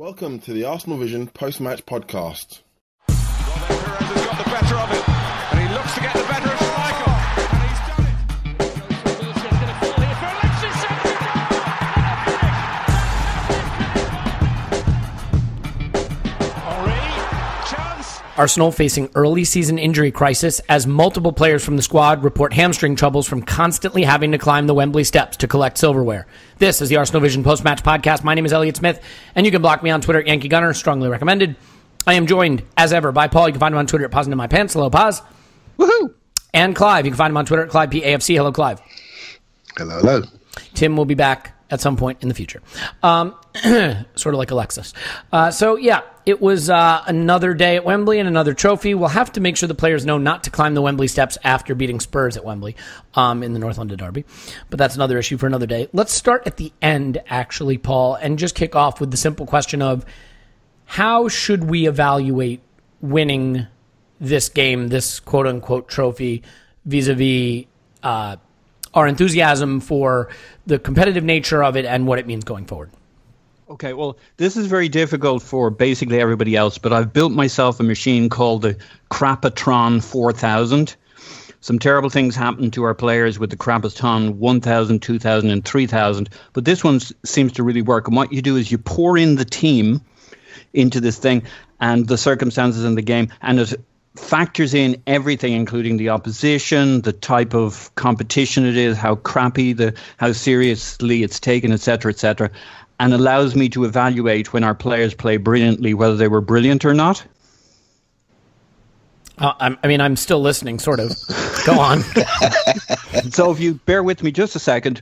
Welcome to the Arsenal Vision post-match podcast. Well, then Perez has got the better of it, and he looks to get the better of Schmeichel, and he's done it. Wilson's going to fall here for Alexis. Henry, chance. Arsenal facing early season injury crisis as multiple players from the squad report hamstring troubles from constantly having to climb the Wembley steps to collect silverware. This is the Arsenal Vision post-match podcast. My name is Elliot Smith, and you can block me on Twitter at Yankee Gunner, strongly recommended. I am joined, as ever, by Paul. You can find him on Twitter at Pausing in My Pants. Hello, Paz. Woohoo! And Clive. You can find him on Twitter at ClivePAFC. Hello, Clive. Hello, hello. Tim will be back at some point in the future. Sort of like Alexis. It was another day at Wembley and another trophy. We'll have to make sure the players know not to climb the Wembley steps after beating Spurs at Wembley in the North London Derby. But that's another issue for another day. Let's start at the end, actually, Paul, and just kick off with the simple question of how should we evaluate winning this game, this quote-unquote trophy, vis-a-vis our enthusiasm for the competitive nature of it and what it means going forward? Okay, well, this is very difficult for basically everybody else, but I've built myself a machine called the Crapatron 4000. Some terrible things happened to our players with the Crapatron 1000, 2000, and 3000, but this one seems to really work. And what you do is you pour in the team into this thing and the circumstances in the game, and it factors in everything, including the opposition, the type of competition it is, how how seriously it's taken, etc., and allows me to evaluate when our players play brilliantly, whether they were brilliant or not. I'm still listening, sort of. Go on. So if you bear with me just a second.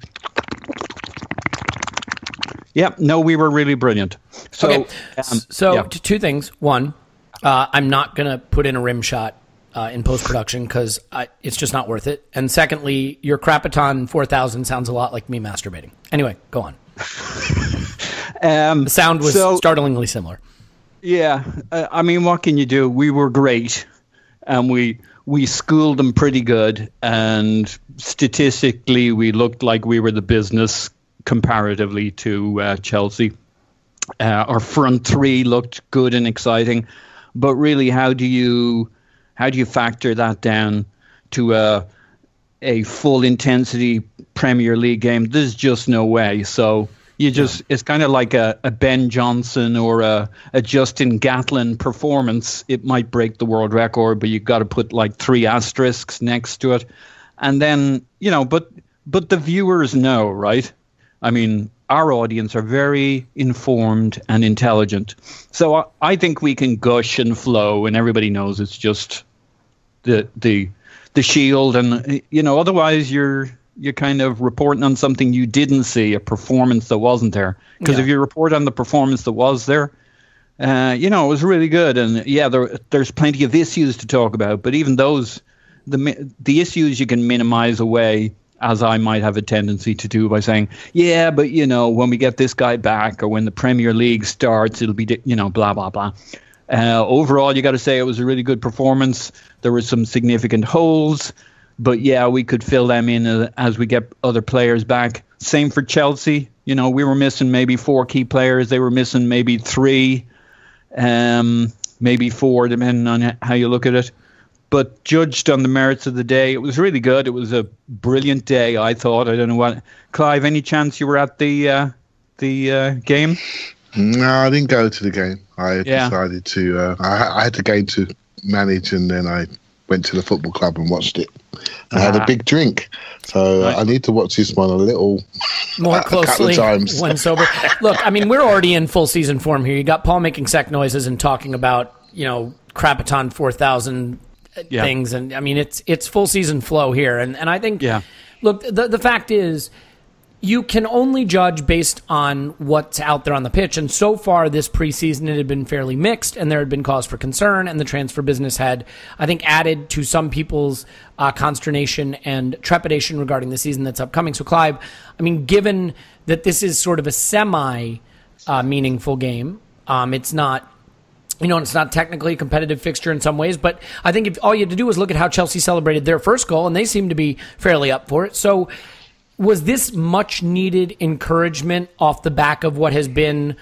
Yeah, no, we were really brilliant. So, okay. Two things. One, I'm not going to put in a rim shot in post-production because it's just not worth it. And secondly, your Crapatron 4000 sounds a lot like me masturbating. Anyway, go on. The sound was startlingly similar. Yeah, what can you do? We were great, and we schooled them pretty good, and statistically, we looked like we were the business comparatively to Chelsea. Our front three looked good and exciting, but really, how do you factor that down to a full intensity Premier League game? There's just no way. So it's kind of like a Ben Johnson or a Justin Gatlin performance. It might break the world record, but you've got to put like 3 asterisks next to it. And then, but the viewers know, right? I mean, our audience are very informed and intelligent. So I think we can gush and flow, and everybody knows it's just the shield. And, otherwise you're kind of reporting on something you didn't see, a performance that wasn't there. Because if you report on the performance that was there, it was really good. And there's plenty of issues to talk about. But even those, the issues you can minimize away, as I might have a tendency to do by saying, yeah, but, when we get this guy back or when the Premier League starts, it'll be, blah, blah, blah. Overall, you got to say it was a really good performance. There were some significant holes. But, we could fill them in as we get other players back. Same for Chelsea. We were missing maybe 4 key players. They were missing maybe 3, maybe 4, depending on how you look at it. But judged on the merits of the day, it was really good. It was a brilliant day, I thought. I don't know what. Clive, any chance you were at the game? No, I didn't go to the game. I decided to. I had the game to manage, and then I went to the football club and watched it. I had a big drink, so I need to watch this one a little more closely when sober. Look, we're already in full season form here. You got Paul making sec noises and talking about Crapatron 4000 things, and it's full season flow here. And I think, look, the fact is, you can only judge based on what's out there on the pitch. And so far this preseason, it had been fairly mixed, and there had been cause for concern, and the transfer business had, I think, added to some people's consternation and trepidation regarding the season that's upcoming. So, Clive, given that this is sort of a semi-meaningful game, it's not, it's not technically a competitive fixture in some ways, but I think if all you had to do was look at how Chelsea celebrated their first goal, and they seem to be fairly up for it. So, was this much needed encouragement off the back of what has been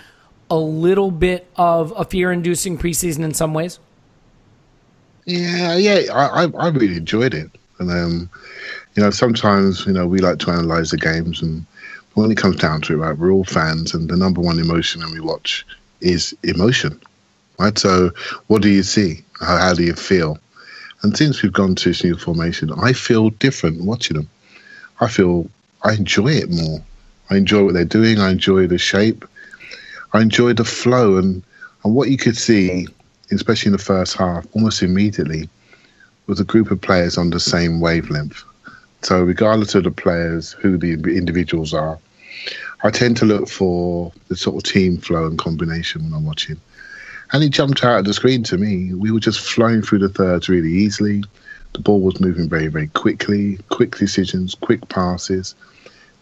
a little bit of a fear-inducing preseason in some ways? Yeah, I really enjoyed it. And, sometimes, we like to analyse the games, and when it comes down to it, right, we're all fans, and the number one emotion when we watch is emotion, right? So what do you see? How do you feel? And since we've gone to this new formation, I feel different watching them. I enjoy it more. I enjoy what they're doing. I enjoy the shape. I enjoy the flow. And what you could see, especially in the first half, almost immediately, was a group of players on the same wavelength. So regardless of the players, who the individuals are, I tend to look for the sort of team flow and combination when I'm watching. And it jumped out of the screen to me. We were just flowing through the thirds really easily. The ball was moving very, very quickly. Quick decisions, quick passes.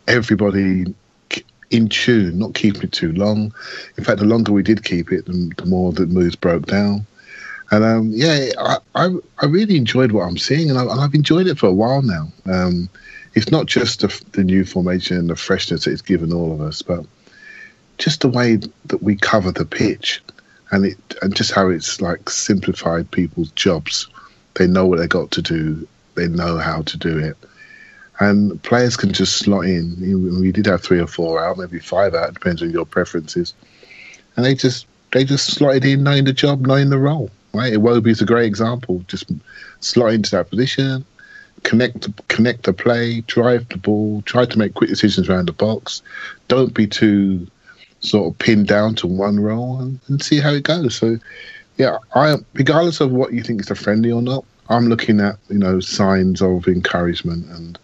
Everybody in tune, not keeping it too long. In fact, the longer we did keep it, the more the moves broke down. And I really enjoyed what I'm seeing, and I've enjoyed it for a while now. It's not just the new formation and the freshness that it's given all of us, but just the way that we cover the pitch, and just how it's like simplified people's jobs. They know what they got to do. They know how to do it. And players can just slot in. We did have 3 or 4 out, maybe 5 out, depends on your preferences. And they just slotted in, knowing the job, knowing the role. Right? Iwobi is a great example. Just slot into that position, connect the play, drive the ball, try to make quick decisions around the box. Don't be too sort of pinned down to one role, and see how it goes. So, yeah, regardless of what you think is a friendly or not, I'm looking at signs of encouragement, and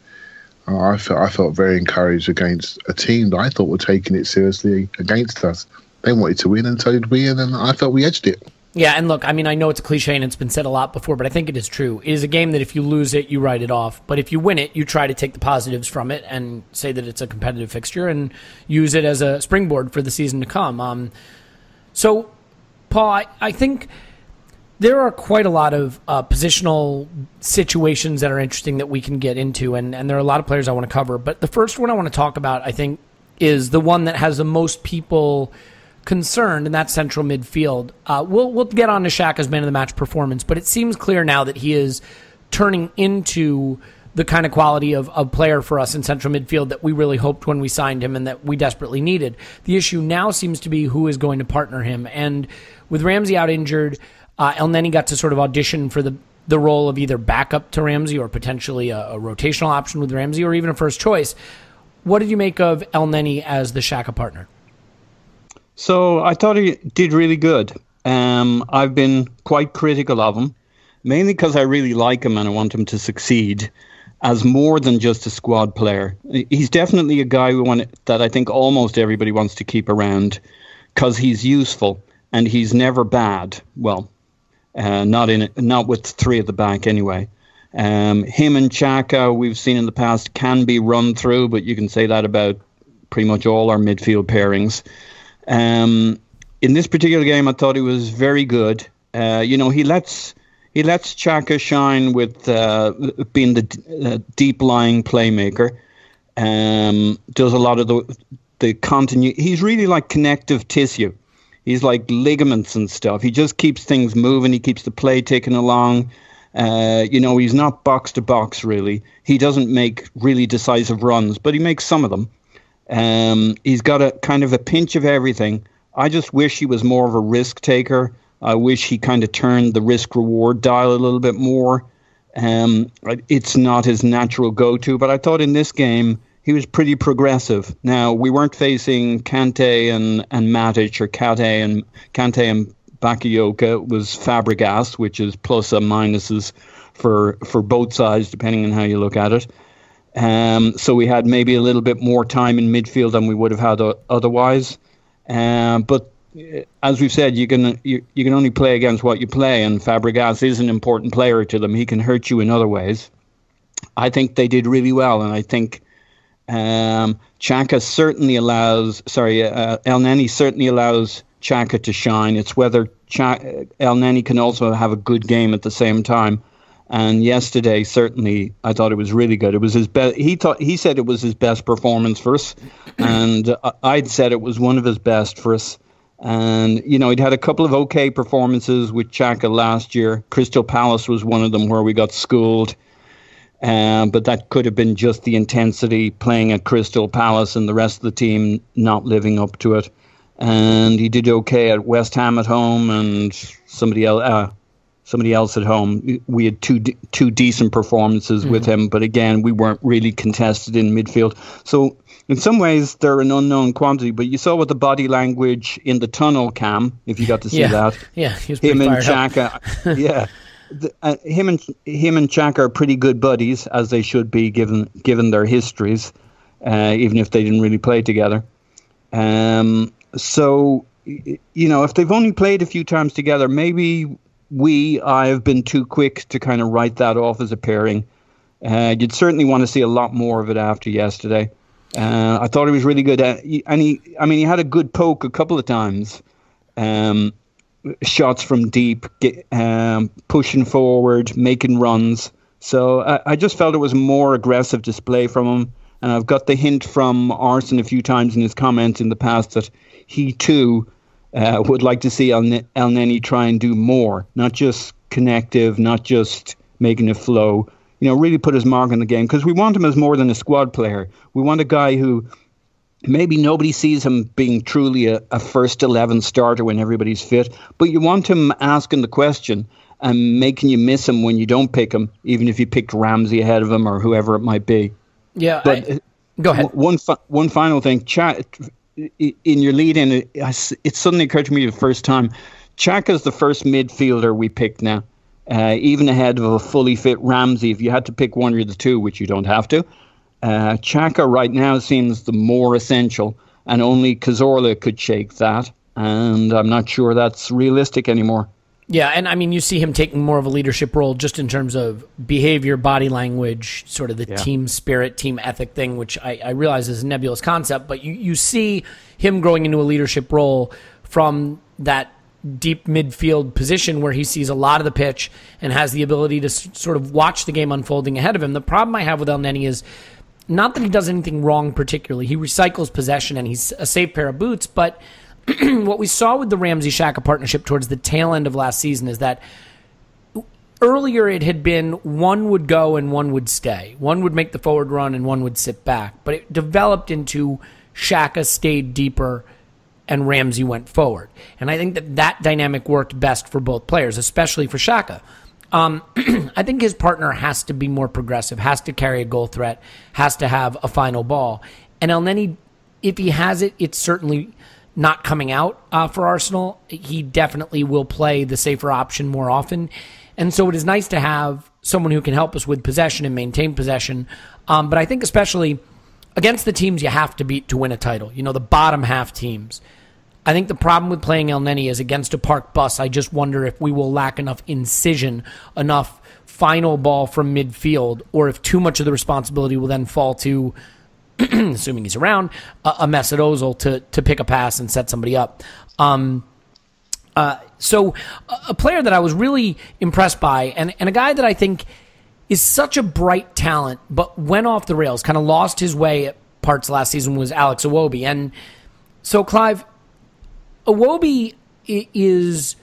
I felt very encouraged against a team that I thought were taking it seriously against us. They wanted to win, and so did we, and then I felt we edged it. Yeah, and look, I mean, I know it's a cliche and it's been said a lot before, but I think it is true. It is a game that if you lose it, you write it off. But if you win it, you try to take the positives from it and say that it's a competitive fixture and use it as a springboard for the season to come. So, Paul, I think there are quite a lot of positional situations that are interesting that we can get into, and there are a lot of players I want to cover. But the first one I want to talk about, I think, is the one that has the most people concerned, and that's central midfield. We'll get on to Xhaka's man of the match performance, but it seems clear now that he is turning into the kind of quality of player for us in central midfield that we really hoped when we signed him and that we desperately needed. The issue now seems to be who is going to partner him. And with Ramsey out injured, Elneny got to sort of audition for the role of either backup to Ramsey or potentially a rotational option with Ramsey or even a first choice. What did you make of Elneny as the Xhaka partner? So I thought he did really good. I've been quite critical of him, mainly because I really like him and I want him to succeed as more than just a squad player. He's definitely a guy that I think almost everybody wants to keep around because he's useful and he's never bad. Well, not with 3 at the back anyway. Him and Xhaka, we've seen in the past, can be run through, but you can say that about pretty much all our midfield pairings. In this particular game, I thought he was very good. He lets Xhaka shine with being the deep-lying playmaker. Does a lot of the continuity. He's really like connective tissue. He's like ligaments and stuff. He just keeps things moving. He keeps the play ticking along. He's not box to box really. He doesn't make really decisive runs, but he makes some of them. He's got a kind of a pinch of everything. I just wish he was more of a risk taker. I wish he kind of turned the risk reward dial a little bit more. It's not his natural go-to, but I thought in this game he was pretty progressive. Now, we weren't facing Kante and Matic or Kante and Bakayoko. It was Fabregas, which is plus and minuses for both sides, depending on how you look at it. So we had maybe a little bit more time in midfield than we would have had otherwise. But as we've said, you can only play against what you play, and Fabregas is an important player to them. He can hurt you in other ways. I think they did really well, and I think Xhaka certainly Elneny certainly allows Xhaka to shine. It's whether Elneny can also have a good game at the same time. And yesterday, certainly, I thought it was really good. It was his best. He said it was his best performance for us, and I'd said it was one of his best for us. And, he'd had a couple of okay performances with Xhaka last year. Crystal Palace was one of them where we got schooled. But that could have been just the intensity playing at Crystal Palace and the rest of the team not living up to it. And he did okay at West Ham at home and somebody else at home. We had two decent performances with him, but again, we weren't really contested in midfield. So in some ways, they're an unknown quantity. But you saw what the body language in the tunnel, Cam, if you got to see that. Yeah, he was pretty fired up. Xhaka, yeah. Him and Xhaka are pretty good buddies, as they should be, given their histories, even if they didn't really play together. So, if they've only played a few times together, maybe I have been too quick to kind of write that off as a pairing. You'd certainly want to see a lot more of it after yesterday. I thought he was really good. He had a good poke a couple of times. Shots from deep, pushing forward, making runs. So I just felt it was a more aggressive display from him. And I've got the hint from Arsene a few times in his comments in the past that he too would like to see El Neni try and do more, not just connective, not just making it flow, really put his mark on the game, because we want him as more than a squad player. We want a guy who maybe nobody sees him being truly a first 11 starter when everybody's fit, but you want him asking the question and making you miss him when you don't pick him, even if you picked Ramsey ahead of him or whoever it might be. Yeah, but go ahead. One final thing. In your lead-in, it suddenly occurred to me the first time, Xhaka's the first midfielder we picked now, even ahead of a fully fit Ramsey. If you had to pick one or the two, which you don't have to, Xhaka right now seems the more essential, and only Cazorla could shake that, and I'm not sure that's realistic anymore. Yeah, and you see him taking more of a leadership role just in terms of behavior, body language, sort of the team spirit, team ethic thing, which I realize is a nebulous concept, but you see him growing into a leadership role from that deep midfield position where he sees a lot of the pitch and has the ability to sort of watch the game unfolding ahead of him. The problem I have with El Neni is not that he does anything wrong particularly. He recycles possession and he's a safe pair of boots, but what we saw with the Ramsey-Xhaka partnership towards the tail end of last season is that earlier it had been one would go and one would stay. One would make the forward run and one would sit back. But it developed into Xhaka stayed deeper and Ramsey went forward. And I think that dynamic worked best for both players, especially for Xhaka. I think his partner has to be more progressive, has to carry a goal threat, has to have a final ball. And El Neni, if he has it, it's certainly not coming out for Arsenal. He definitely will play the safer option more often. And so it is nice to have someone who can help us with possession and maintain possession. But I think especially against the teams you have to beat to win a title, the bottom half teams. I think the problem with playing El Neni is against a park bus. I just wonder if we will lack enough incision, enough final ball from midfield, or if too much of the responsibility will then fall to assuming he's around, a Mesut Ozil to pick a pass and set somebody up. So a player that I was really impressed by, and a guy that I think is such a bright talent, but went off the rails, kind of lost his way at parts last season, was Alex Iwobi. And so, Clive, Iwobi is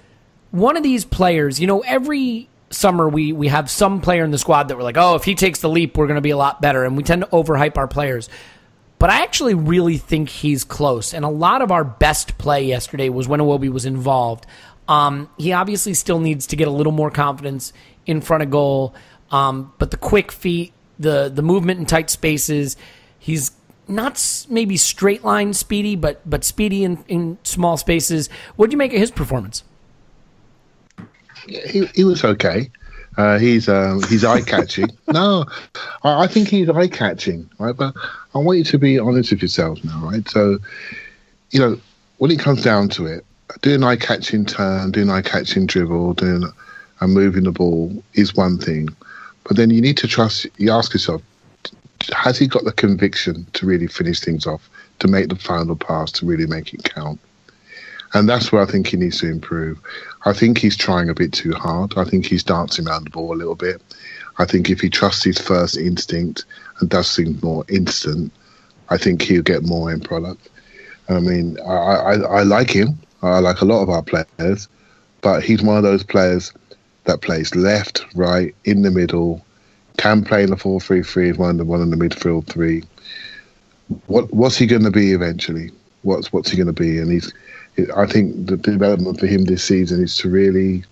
one of these players, every summer we have some player in the squad that we're like, oh, if he takes the leap, we're going to be a lot better, and we tend to overhype our players. But I actually really think he's close, and a lot of our best play yesterday was when Iwobi was involved. He obviously still needs to get a little more confidence in front of goal, but the quick feet, the movement in tight spaces, he's not maybe straight line speedy, but speedy in small spaces. What do you make of his performance? He was okay. He's eye-catching. No, I think he's eye-catching, right? But I want you to be honest with yourselves now, right? So, when it comes down to it, doing eye-catching turn, doing eye-catching dribble, and moving the ball is one thing. But then you need to you ask yourself, has he got the conviction to really finish things off, to make the final pass, to really make it count? And that's where I think he needs to improve. I think he's trying a bit too hard. I think he's dancing around the ball a little bit. I think if he trusts his first instinct and does things more instant, I think he'll get more end product. I mean, I like him. I like a lot of our players, but he's one of those players that plays left, right, in the middle, can play in the 4-3-3 as one in the midfield three. What's he going to be eventually? What's he going to be? And I think the development for him this season is to really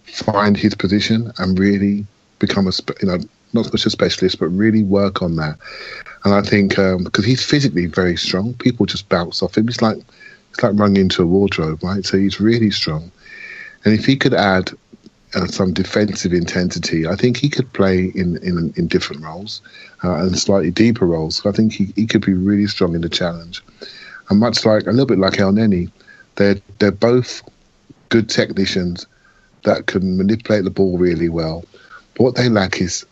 find his position and really become not such a specialist, but really work on that. And I think because he's physically very strong, people just bounce off him. It's like running into a wardrobe, right? So he's really strong. And if he could add some defensive intensity, I think he could play in different roles and slightly deeper roles. I think he could be really strong in the challenge. And a little bit like El Neni, they're both good technicians that can manipulate the ball really well. But what they lack is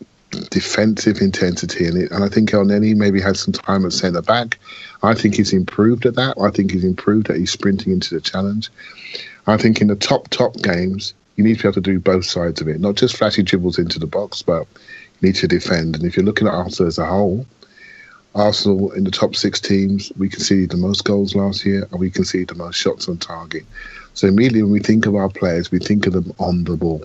defensive intensity in it. And I think El Neni maybe had some time at centre back. I think he's improved at that. I think he's improved at he's sprinting into the challenge. I think in the top games, you need to be able to do both sides of it, not just flashy dribbles into the box, but you need to defend. And if you're looking at Arsenal as a whole, Arsenal in the top 6 teams, we conceded the most goals last year and we conceded the most shots on target. So immediately when we think of our players, we think of them on the ball.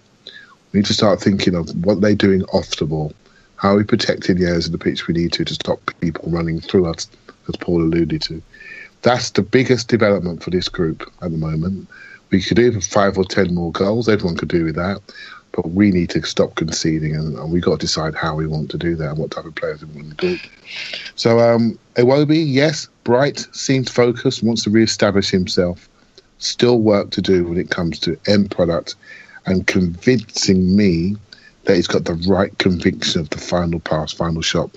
We need to start thinking of what they're doing off the ball. How are we protecting the areas of the pitch we need to stop people running through us, as Paul alluded to. That's the biggest development for this group at the moment. We could do 5 or 10 more goals. Everyone could do with that. But we need to stop conceding, and we've got to decide how we want to do that and what type of players we want to do. So Iwobi, yes, bright, seems focused, wants to re-establish himself. Still work to do when it comes to end product and convincing me that he's got the right conviction of the final pass, final shot,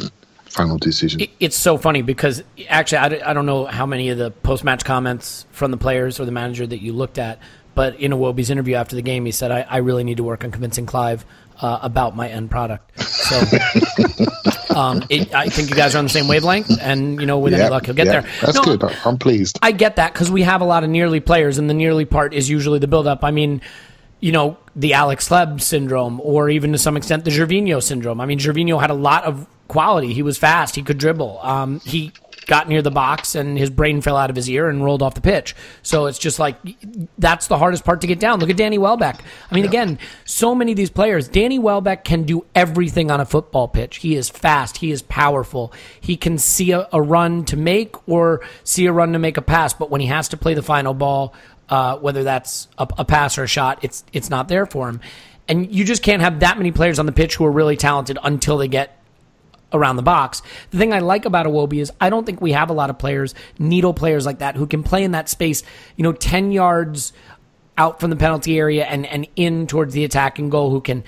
final decision. It's so funny because actually I don't know how many of the post-match comments from the players or the manager that you looked at, but in Iwobi's interview after the game, he said, I really need to work on convincing Clive about my end product. So I think you guys are on the same wavelength, and with any luck, he'll get there. That's good. I'm pleased. I get that because we have a lot of nearly players, and the nearly part is usually the build-up. I mean, the Alex Hleb syndrome, or even to some extent the Gervinho syndrome. I mean, Gervinho had a lot of quality. He was fast. He could dribble. He got near the box and his brain fell out of his ear and rolled off the pitch. So it's just like, that's the hardest part to get down. Look at Danny Welbeck. I mean, again, so many of these players, Danny Welbeck can do everything on a football pitch. He is fast. He is powerful. He can see a run to make or see a run to make a pass. But when he has to play the final ball, whether that's a pass or a shot, it's not there for him. And you just can't have that many players on the pitch who are really talented until they get around the box. The thing I like about Iwobi is I don't think we have a lot of players, needle players like that, who can play in that space, 10 yards out from the penalty area and in towards the attacking goal, who can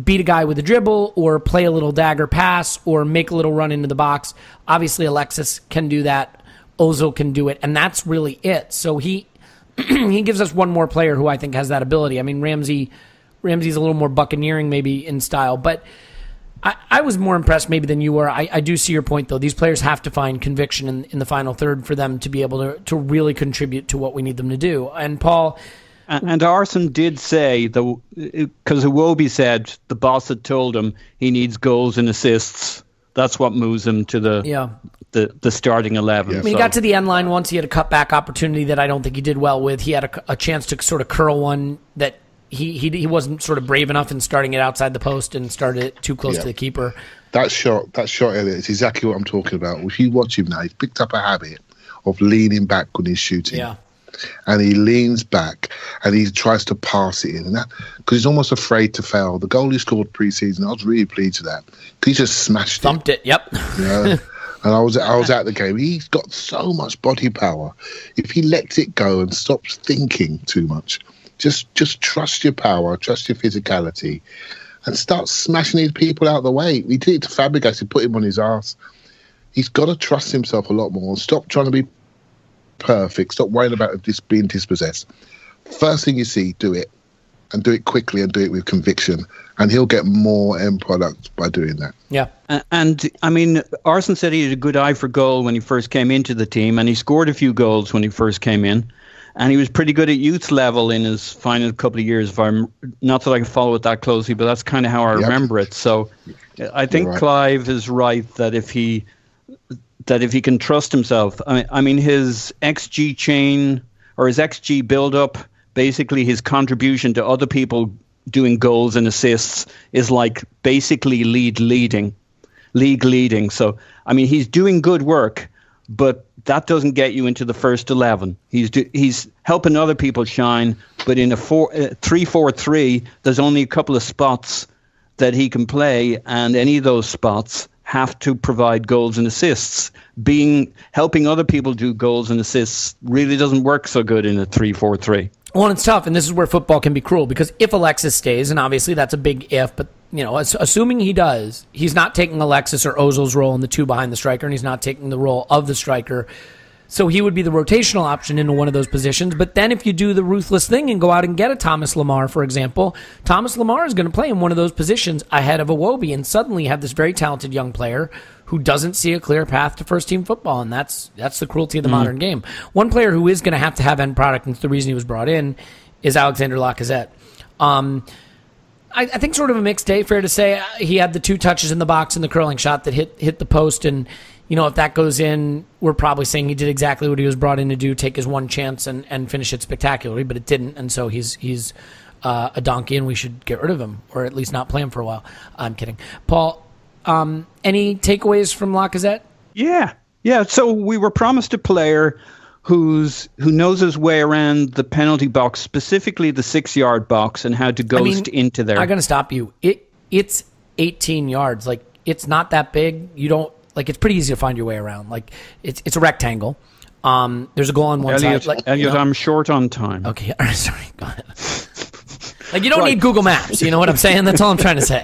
beat a guy with a dribble or play a little dagger pass or make a little run into the box. Obviously, Alexis can do that. Ozil can do it, and that's really it. So he gives us one more player who I think has that ability. I mean, Ramsey's a little more buccaneering maybe in style, but I was more impressed maybe than you were. I do see your point, though. These players have to find conviction in the final third for them to be able to really contribute to what we need them to do. And Paul... And Arsene did say, because Iwobi said the boss had told him he needs goals and assists. That's what moves him to the starting 11. Yeah. I mean, he got to the end line once. He had a cutback opportunity that I don't think he did well with. He had a chance to sort of curl one that he wasn't sort of brave enough in starting it outside the post and started it too close to the keeper. That shot, Elliot, is exactly what I'm talking about. If you watch him now, he's picked up a habit of leaning back when he's shooting. Yeah. And he leans back and he tries to pass it in, and that because he's almost afraid to fail. The goal he scored pre-season, I was really pleased with that. He just smashed Thumped it. Yep. And I was at the game. He's got so much body power. If he lets it go and stops thinking too much, just trust your power, trust your physicality, and start smashing these people out of the way. He did it to Fabregas. He put him on his ass. He's got to trust himself a lot more. Stop trying to be perfect. Stop worrying about being dispossessed. First thing you see, do it, and do it quickly, and do it with conviction, and he'll get more end product by doing that. Yeah. And I mean, Arsene said he had a good eye for goal when he first came into the team, and he scored a few goals when he first came in, and he was pretty good at youth level in his final couple of years. If I'm not that I can follow it that closely, but that's kind of how I remember it. So I think right. Clive is right that if he can trust himself. I mean, his XG chain or his XG build-up, basically his contribution to other people doing goals and assists is like basically league leading. So, I mean, he's doing good work, but that doesn't get you into the first 11. He's helping other people shine, but in a 3-4-3, there's only a couple of spots that he can play, and any of those spots have to provide goals and assists. Helping other people do goals and assists really doesn't work so good in a 3-4-3. Well, it's tough, and this is where football can be cruel, because if Alexis stays, and obviously that's a big if, but assuming he does, he's not taking Alexis or Ozil's role in the two behind the striker, and he's not taking the role of the striker. So he would be the rotational option into one of those positions. But then if you do the ruthless thing and go out and get a Thomas Lemar, for example, Thomas Lemar is going to play in one of those positions ahead of Iwobi, and suddenly you have this very talented young player who doesn't see a clear path to first-team football, and that's the cruelty of the modern game. One player who is going to have end product, and it's the reason he was brought in, is Alexander Lacazette. I think sort of a mixed day, fair to say. He had the 2 touches in the box and the curling shot that hit the post, and if that goes in, we're probably saying he did exactly what he was brought in to do, take his one chance and finish it spectacularly, but it didn't, and so he's a donkey, and we should get rid of him, or at least not play him for a while. I'm kidding. Paul, any takeaways from Lacazette? Yeah. So we were promised a player who knows his way around the penalty box, specifically the 6-yard box, and how to ghost into there. I'm going to stop you. It's 18 yards. Like, it's not that big. You don't it's pretty easy to find your way around. Like, it's a rectangle. There's a goal on one side. Elliot, I'm short on time. Okay, sorry. Go ahead. You don't need Google Maps. You know what I'm saying? That's all I'm trying to say.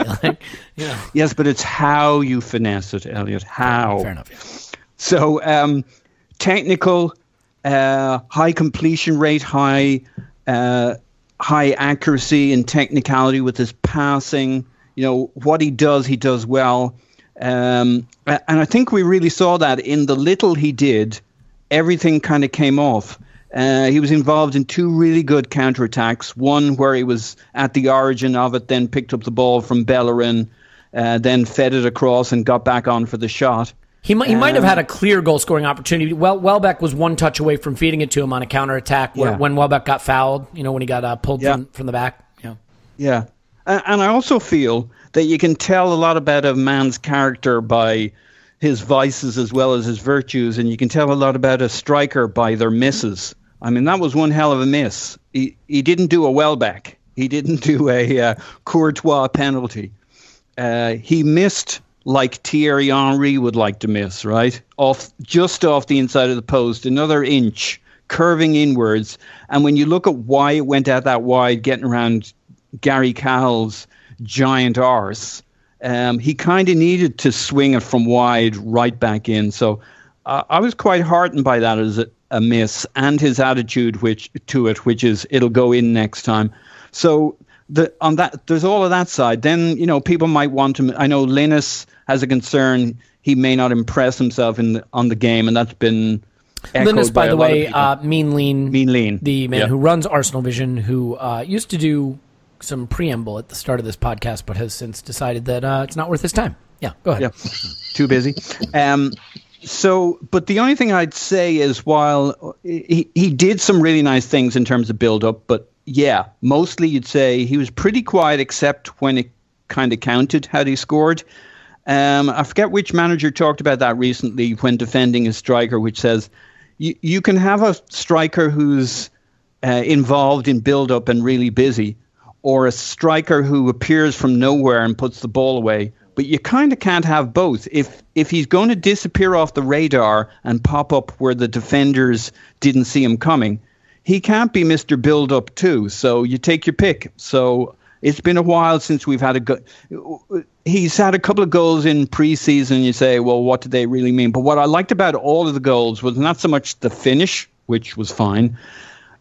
Yes, but it's how you finesse it, Elliot. How? Fair enough. Yeah. So, technical, high completion rate, high accuracy and technicality with his passing. What he does well. And I think we really saw that in the little he did. Everything kind of came off. He was involved in 2 really good counterattacks. One where he was at the origin of it, then picked up the ball from Bellerin, then fed it across and got back on for the shot. He might have had a clear goal-scoring opportunity. Welbeck was 1 touch away from feeding it to him on a counterattack when Welbeck got fouled, when he got pulled from the back. Yeah. And I also feel that you can tell a lot about a man's character by his vices as well as his virtues, and you can tell a lot about a striker by their misses. I mean, that was one hell of a miss. He didn't do a Welbeck. He didn't do a Courtois penalty. He missed like Thierry Henry would like to miss, right? Just off the inside of the post, another inch, curving inwards. And when you look at why it went out that wide, getting around Gary Cahill's giant arse, he kind of needed to swing it from wide right back in. So I was quite heartened by that as a miss, and his attitude which is it'll go in next time. So on that, there's all of that side. Then people might want to. I know Linus has a concern he may not impress himself on the game, and that's been Linus, by the way, Mean Lean, the man yeah. who runs Arsenal Vision, who used to do some preamble at the start of this podcast, but has since decided that it's not worth his time. Yeah, go ahead. Yeah, too busy. But the only thing I'd say is while he did some really nice things in terms of build-up, but yeah, mostly you'd say he was pretty quiet except when it kind of counted had he scored. I forget which manager talked about that recently when defending a striker, which says you can have a striker who's involved in build-up and really busy, or a striker who appears from nowhere and puts the ball away. But you kind of can't have both. If he's going to disappear off the radar and pop up where the defenders didn't see him coming, he can't be Mr. Build-Up too. So you take your pick. So it's been a while since we've had he's had a couple of goals in preseason. You say, well, what do they really mean? But what I liked about all of the goals was not so much the finish, which was fine.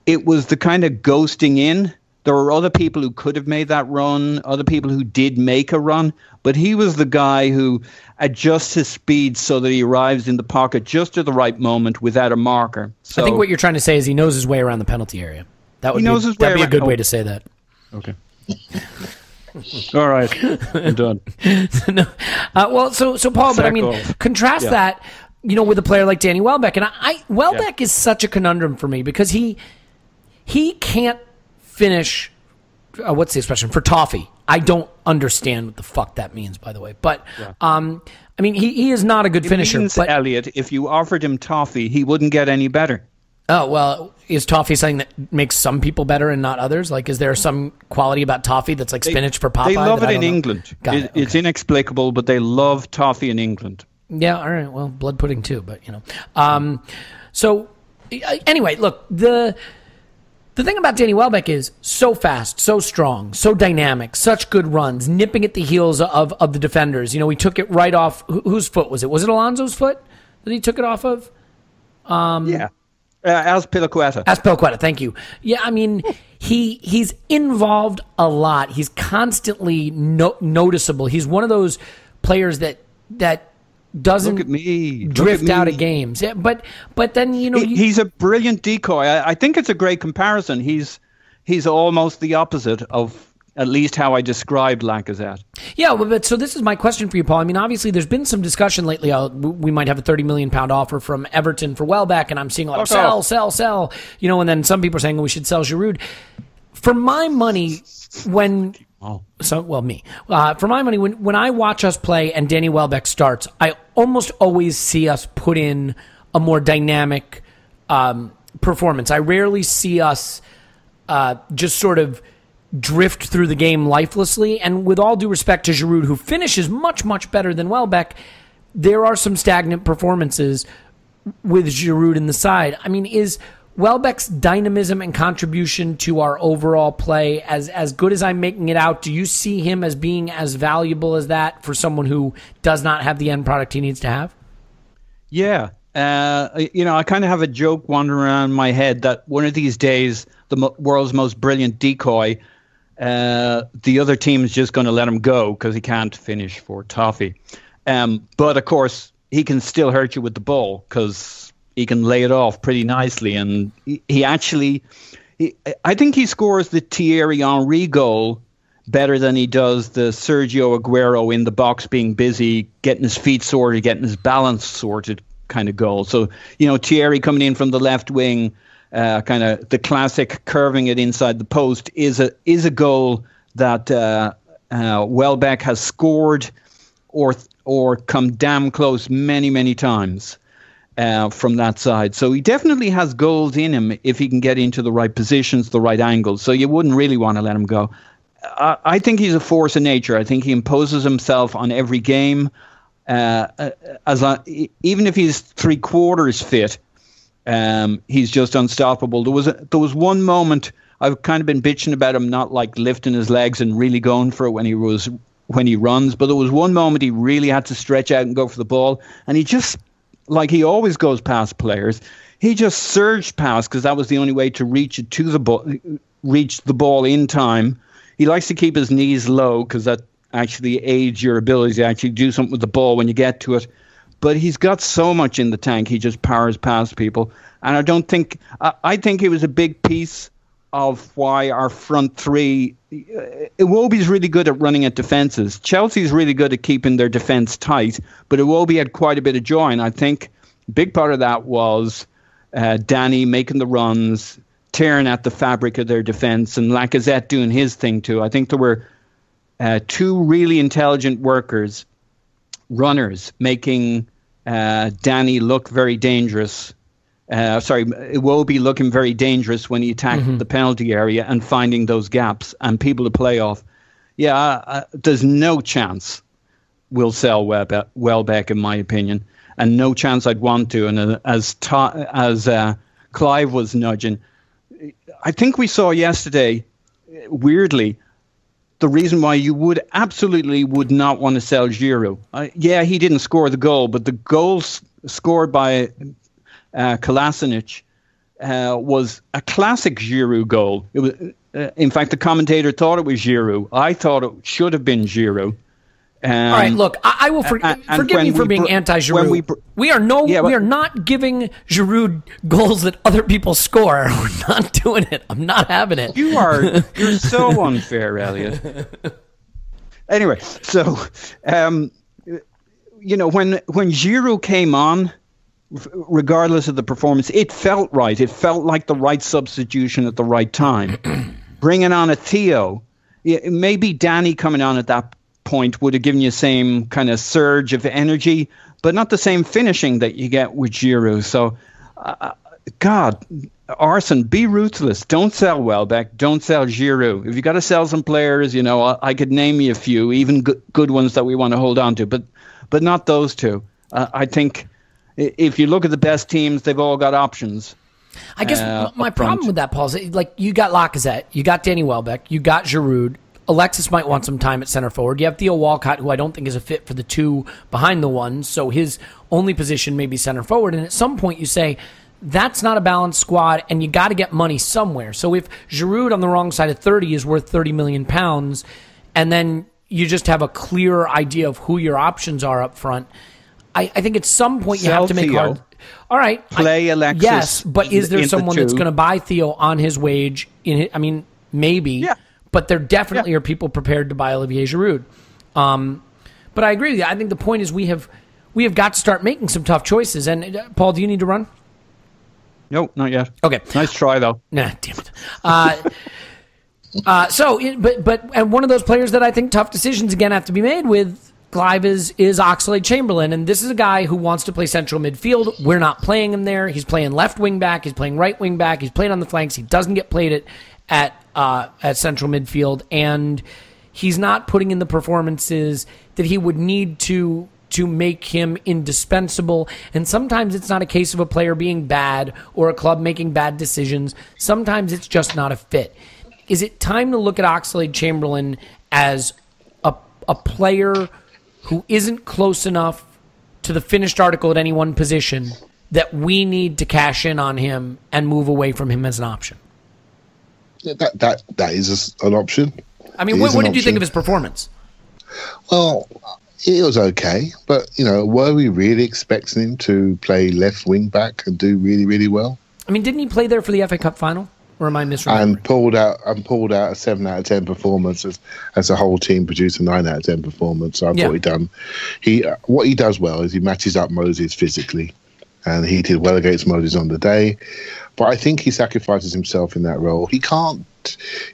It was the kind of ghosting in. There were other people who could have made that run, other people who did make a run, but he was the guy who adjusts his speed so that he arrives in the pocket just at the right moment without a marker. So, I think what you're trying to say is he knows his way around the penalty area. That'd be a good way to say that. Okay. All right, I'm done. So Paul, but I mean, contrast that, with a player like Danny Welbeck, and Welbeck is such a conundrum for me because he he can't finish. What's the expression for toffee? I don't understand what the fuck that means, by the way. But I mean, he is not a good finisher. Means, but Elliot, if you offered him toffee, he wouldn't get any better. Oh, well, is toffee something that makes some people better and not others? Like, is there some quality about toffee that's like spinach for Popeye? They love it in England. It's inexplicable, but they love toffee in England. Yeah, all right. Well, blood pudding too, but you know. So anyway, look, the thing about Danny Welbeck is so fast, so strong, so dynamic, such good runs, nipping at the heels of the defenders. You know, he took it right off. Whose foot was it? Was it Alonso's foot that he took it off of? Yeah. Azpilicueta. Azpilicueta, thank you. Yeah, I mean, he's involved a lot. He's constantly noticeable. He's one of those players that doesn't drift out of games. Yeah, but then, you know... He's a brilliant decoy. I think it's a great comparison. He's almost the opposite of at least how I described Lacazette. Yeah, but so this is my question for you, Paul. I mean, obviously, there's been some discussion lately. We might have a £30 million offer from Everton for Welbeck, and I'm seeing a lot of sell. You know, and then some people are saying we should sell Giroud. For my money, for my money, when I watch us play and Danny Welbeck starts, I almost always see us put in a more dynamic performance. I rarely see us just sort of drift through the game lifelessly. And with all due respect to Giroud, who finishes much, much better than Welbeck, there are some stagnant performances with Giroud in the side. I mean, is Welbeck's dynamism and contribution to our overall play as good as I'm making it out? Do you see him as being as valuable as that for someone who does not have the end product he needs to have? Yeah. You know, I kind of have a joke wandering around my head that one of these days, the world's most brilliant decoy, the other team is just going to let him go because he can't finish for toffee. But, of course, he can still hurt you with the ball because he can lay it off pretty nicely. And I think he scores the Thierry Henry goal better than he does the Sergio Aguero in the box being busy, getting his feet sorted, getting his balance sorted kind of goal. So, you know, Thierry coming in from the left wing, kind of the classic curving it inside the post is a goal that Welbeck has scored or come damn close many times from that side. So he definitely has goals in him if he can get into the right positions, the right angles. So you wouldn't really want to let him go. I think he's a force of nature. I think he imposes himself on every game. Even if he's 3/4 fit, he's just unstoppable. There was one moment I've kind of been bitching about him not like lifting his legs and really going for it when he runs, but there was one moment he really had to stretch out and go for the ball, and he just, like he always goes past players, he just surged past because that was the only way to reach the ball in time. He likes to keep his knees low because that actually aids your ability to actually do something with the ball when you get to it. But he's got so much in the tank, he just powers past people. And I think it was a big piece of why our front three, Iwobi's really good at running at defences. Chelsea's really good at keeping their defence tight, but Iwobi had quite a bit of joy. And I think a big part of that was Danny making the runs, tearing at the fabric of their defence, and Lacazette doing his thing too. I think there were two really intelligent runners making Danny look very dangerous. Iwobi looking very dangerous when he attacked the penalty area and finding those gaps and people to play off. Yeah, there's no chance we'll sell Welbeck, in my opinion, and no chance I'd want to. And as Clive was nudging, I think we saw yesterday, weirdly, the reason why you absolutely would not want to sell Giroud. Yeah, he didn't score the goal, but the goal scored by Kolasinac was a classic Giroud goal. It was, in fact, the commentator thought it was Giroud. I thought it should have been Giroud. All right, look, I will forgive me for being anti-Giroud. We are not giving Giroud goals that other people score. We're not doing it. I'm not having it. You're so unfair, Elliot. Anyway, so you know, when Giroud came on, regardless of the performance, it felt right. It felt like the right substitution at the right time. Bringing on a Theo, maybe Danny coming on at that point would have given you the same kind of surge of energy, but not the same finishing that you get with Giroud. So, God, Arsene, be ruthless. Don't sell Welbeck. Don't sell Giroud. If you got to sell some players, you know, I could name you a few, even good ones that we want to hold on to, but not those two. I think if you look at the best teams, they've all got options. I guess my problem with that, Paul, is like you got Lacazette, you got Danny Welbeck, you got Giroud. Alexis might want some time at center forward. You have Theo Walcott, who I don't think is a fit for the two behind the one, so his only position may be center forward. And at some point you say, that's not a balanced squad, and you got to get money somewhere. So if Giroud on the wrong side of 30 is worth £30 million, and then you just have a clear idea of who your options are up front, I think at some point you have to make hard. All right, play Alexis. Yes, but is there someone that's going to buy Theo on his wage? I mean, maybe. Yeah. But there definitely are people prepared to buy Olivier Giroud. But I agree with you. I think the point is we have got to start making some tough choices. And Paul, do you need to run? No, not yet. Okay. Nice try, though. Nah, damn it. And one of those players that I think tough decisions again have to be made with Clive is Oxlade-Chamberlain, and this is a guy who wants to play central midfield. We're not playing him there. He's playing left wing back. He's playing right wing back. He's playing on the flanks. He doesn't get played at central midfield, and he's not putting in the performances that he would need to make him indispensable. And sometimes it's not a case of a player being bad or a club making bad decisions. Sometimes it's just not a fit. Is it time to look at Oxlade-Chamberlain as a player who isn't close enough to the finished article at any one position that we need to cash in on him and move away from him as an option? Yeah, that is an option. I mean, what did you think of his performance? Well, it was okay, but were we really expecting him to play left wing back and do really, really well? I mean, didn't he play there for the FA Cup final? Or am I misremembering? And pulled out a 7 out of 10 performance as a whole team produced a 9 out of 10 performance. So I thought what he does well is he matches up Moses physically, and he did well against Moses on the day. But I think he sacrifices himself in that role. He can't.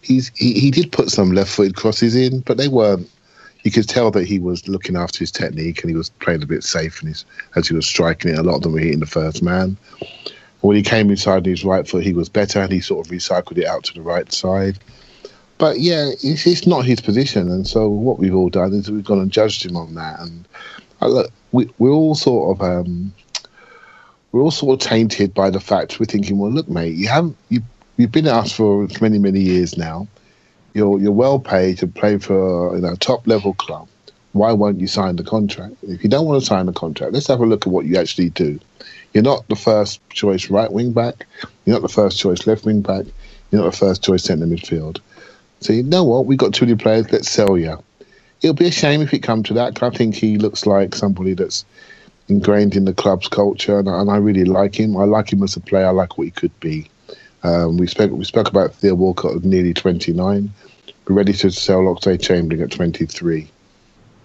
He did put some left-footed crosses in, but they weren't. You could tell that he was looking after his technique and he was playing a bit safe as he was striking it. A lot of them were hitting the first man. When he came inside his right foot, he was better, and he sort of recycled it out to the right side. But yeah, it's not his position, and so what we've all done is we've gone and judged him on that. And look, we're all sort of tainted by the fact we're thinking, well, look, mate, you've been at us for many, many years now. You're well paid to play for a top level club. Why won't you sign the contract? If you don't want to sign the contract, let's have a look at what you actually do. You're not the first choice right wing back. You're not the first choice left wing back. You're not the first choice centre midfield. So you know what? We've got too many players. Let's sell you. It'll be a shame if it comes to that, because I think he looks like somebody that's ingrained in the club's culture, and I really like him. I like him as a player. I like what he could be. We spoke about Theo Walcott at nearly 29. We're ready to sell Oxlade-Chamberlain at 23.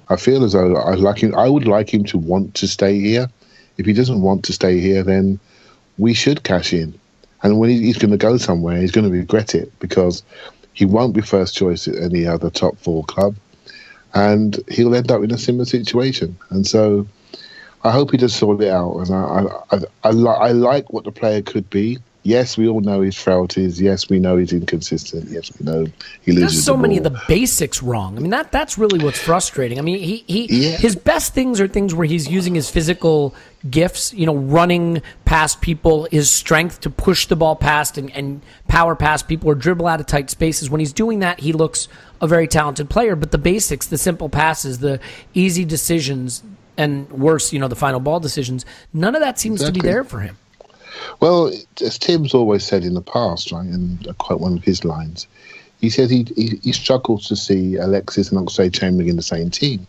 I feel as though I would like him to want to stay here. If he doesn't want to stay here, then we should cash in. And when he's going to go somewhere, he's going to regret it, because he won't be first choice at any other top 4 club, and he'll end up in a similar situation. And so I hope he does sort it out. And I like what the player could be. Yes, we all know his frailties. Yes, we know he's inconsistent. Yes, we know he loses There's so the ball. many of the basics wrong. I mean, that's really what's frustrating. I mean, his best things are things where he's using his physical gifts, running past people, his strength to push the ball past and power past people or dribble out of tight spaces. When he's doing that, he looks a very talented player. But the basics, the simple passes, the easy decisions, and worse, the final ball decisions, none of that seems to be there for him. Well, as Tim's always said in the past, right, and I quote one of his lines, he said he struggles to see Alexis and Oxlade-Chamberlain in the same team.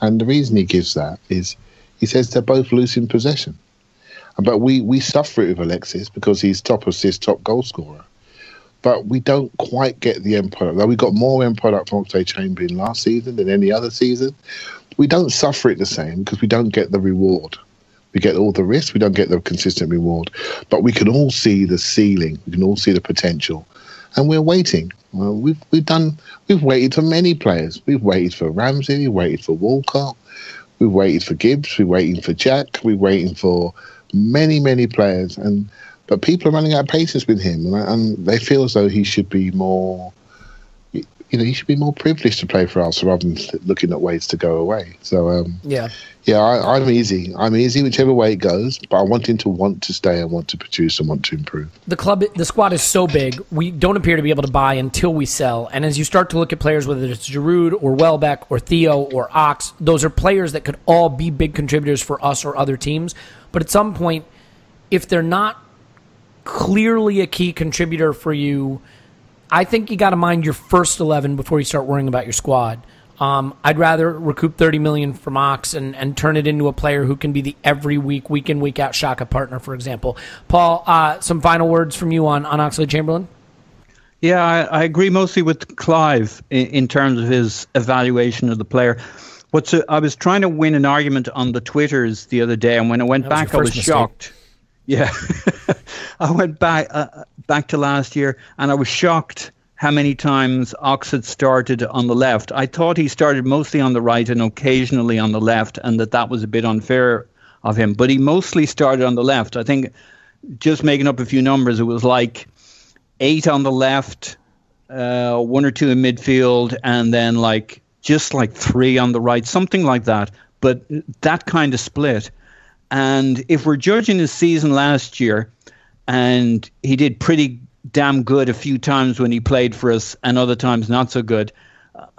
And the reason he gives that is he says they're both losing possession. But we suffer it with Alexis because he's top assist, top goal scorer. But we don't quite get the end product. Like, we got more end product from Oxlade-Chamberlain last season than any other season. We don't suffer it the same because we don't get the reward. We get all the risk. We don't get the consistent reward. But we can all see the ceiling. We can all see the potential. And we're waiting. We've waited for many players. We've waited for Ramsey. We've waited for Walcott. We've waited for Gibbs. We're waiting for Jack. We're waiting for many, many players. But people are running out of patience with him. And they feel as though he should be more... he should be more privileged to play for us rather than looking at ways to go away. So, I'm easy. I'm easy whichever way it goes, but I want him to want to stay and want to produce and want to improve. The squad is so big, we don't appear to be able to buy until we sell. And as you start to look at players, whether it's Giroud or Welbeck or Theo or Ox, those are players that could all be big contributors for us or other teams. But at some point, if they're not clearly a key contributor for you, I think you got to mind your first 11 before you start worrying about your squad. I'd rather recoup $30 million from Ox and turn it into a player who can be the every week in, week out Xhaka partner, for example. Paul, some final words from you on Oxlade-Chamberlain? Yeah, I agree mostly with Clive in terms of his evaluation of the player. I was trying to win an argument on the Twitters the other day, and when I went back, I was shocked. Yeah, I went back to last year, and I was shocked how many times Ox had started on the left. I thought he started mostly on the right and occasionally on the left, and that was a bit unfair of him. But he mostly started on the left. I think, just making up a few numbers, it was like 8 on the left, 1 or 2 in midfield, and then just 3 on the right, something like that. But that kind of split. And if we're judging his season last year, and he did pretty damn good a few times when he played for us and other times not so good,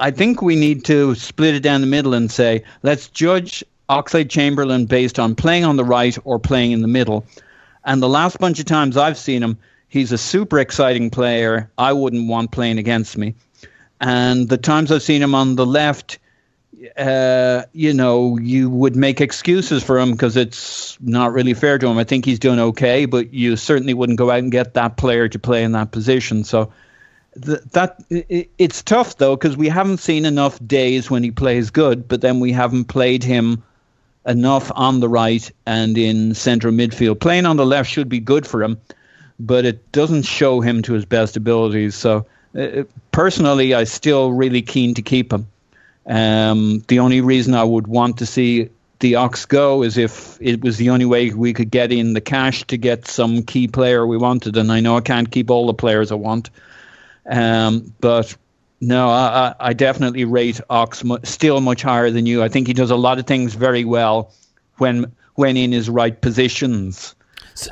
I think we need to split it down the middle and say, let's judge Oxlade-Chamberlain based on playing on the right or playing in the middle. And the last bunch of times I've seen him, he's a super exciting player. I wouldn't want playing against me. And the times I've seen him on the left, you would make excuses for him because it's not really fair to him. I think he's done okay, but you certainly wouldn't go out and get that player to play in that position. So it's tough, though, because we haven't seen enough days when he plays good, but then we haven't played him enough on the right and in central midfield. Playing on the left should be good for him, but it doesn't show him to his best abilities. So personally, I'm still really keen to keep him. The only reason I would want to see the Ox go is if it was the only way we could get in the cash to get some key player we wanted. And I know I can't keep all the players I want. But no, I definitely rate Ox still much higher than you. I think he does a lot of things very well when in his right positions.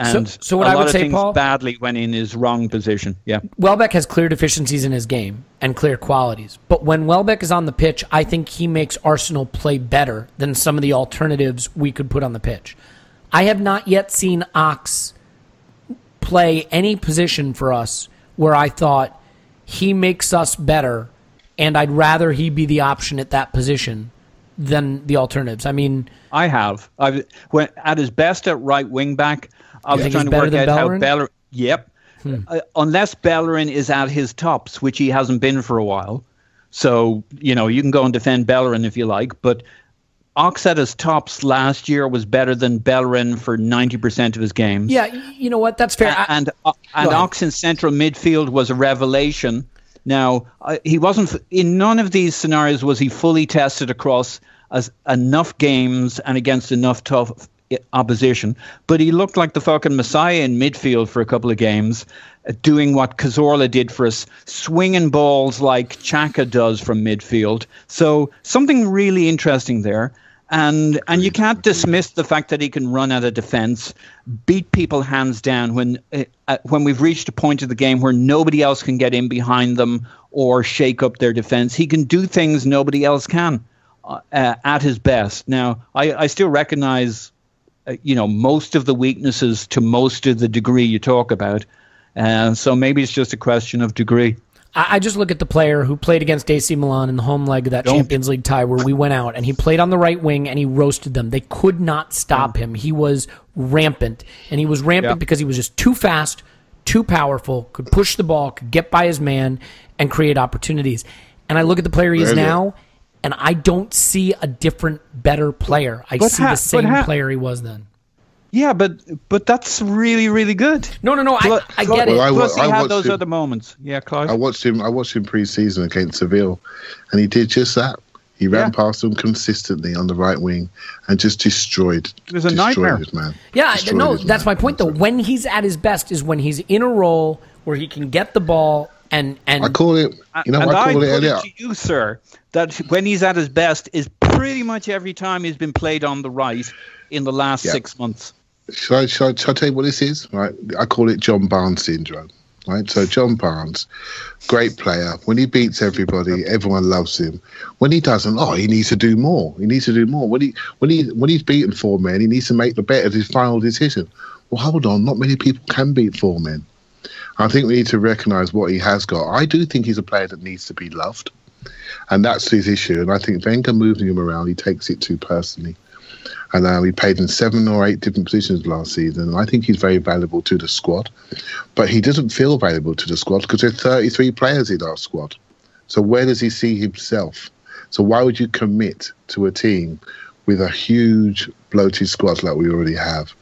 And so what I would say, Paul, badly when in his wrong position. Yeah, Welbeck has clear deficiencies in his game and clear qualities. But when Welbeck is on the pitch, I think he makes Arsenal play better than some of the alternatives we could put on the pitch. I have not yet seen Ox play any position for us where I thought he makes us better, and I'd rather he be the option at that position than the alternatives. I mean, I have. When at his best at right wing back, I was trying to work out how Bellerin. Yep. Unless Bellerin is at his tops, which he hasn't been for a while. So, you can go and defend Bellerin if you like. But Ox at his tops last year was better than Bellerin for 90% of his games. Yeah, you know what? That's fair. And Ox in central midfield was a revelation. Now, he wasn't in none of these scenarios was he fully tested across as enough games and against enough tough opposition, but he looked like the fucking messiah in midfield for a couple of games, doing what Cazorla did for us, swinging balls like Xhaka does from midfield. So something really interesting there. And you can't dismiss the fact that he can run out of defence, beat people hands down when we've reached a point of the game where nobody else can get in behind them or shake up their defence. He can do things nobody else can at his best. Now, I still recognise most of the weaknesses to most of the degree you talk about. So maybe it's just a question of degree. I just look at the player who played against AC Milan in the home leg of that Champions League tie where we went out, and he played on the right wing and he roasted them. They could not stop him. He was rampant, and he was rampant because he was just too fast, too powerful, could push the ball, could get by his man, and create opportunities. And I look at the player he is now, and I don't see a different, better player. I see the same player he was then. Yeah, but that's really, really good. No. I get it. Plus, he had those other moments. Yeah, Clive. I watched him pre-season against Seville, and he did just that. He ran past them consistently on the right wing and just destroyed. It was a nightmare. His man. Yeah, that's my point though. When he's at his best is when he's in a role where he can get the ball and I call it. I call it, Elliot. To you, sir, that when he's at his best is pretty much every time he's been played on the right in the last 6 months. Shall I tell you what this is? Right, I call it John Barnes syndrome. Right, so John Barnes, great player. When he beats everybody, everyone loves him. When he doesn't, he needs to do more. When he's beaten 4 men, he needs to make the bet of his final decision. Well, hold on, not many people can beat 4 men. I think we need to recognise what he has got. I do think he's a player that needs to be loved, and that's his issue. And I think Wenger moving him around, he takes it too personally. And we played in 7 or 8 different positions last season. And I think he's very valuable to the squad. But he doesn't feel valuable to the squad because there are 33 players in our squad. So where does he see himself? So why would you commit to a team with a huge bloated squad like we already have?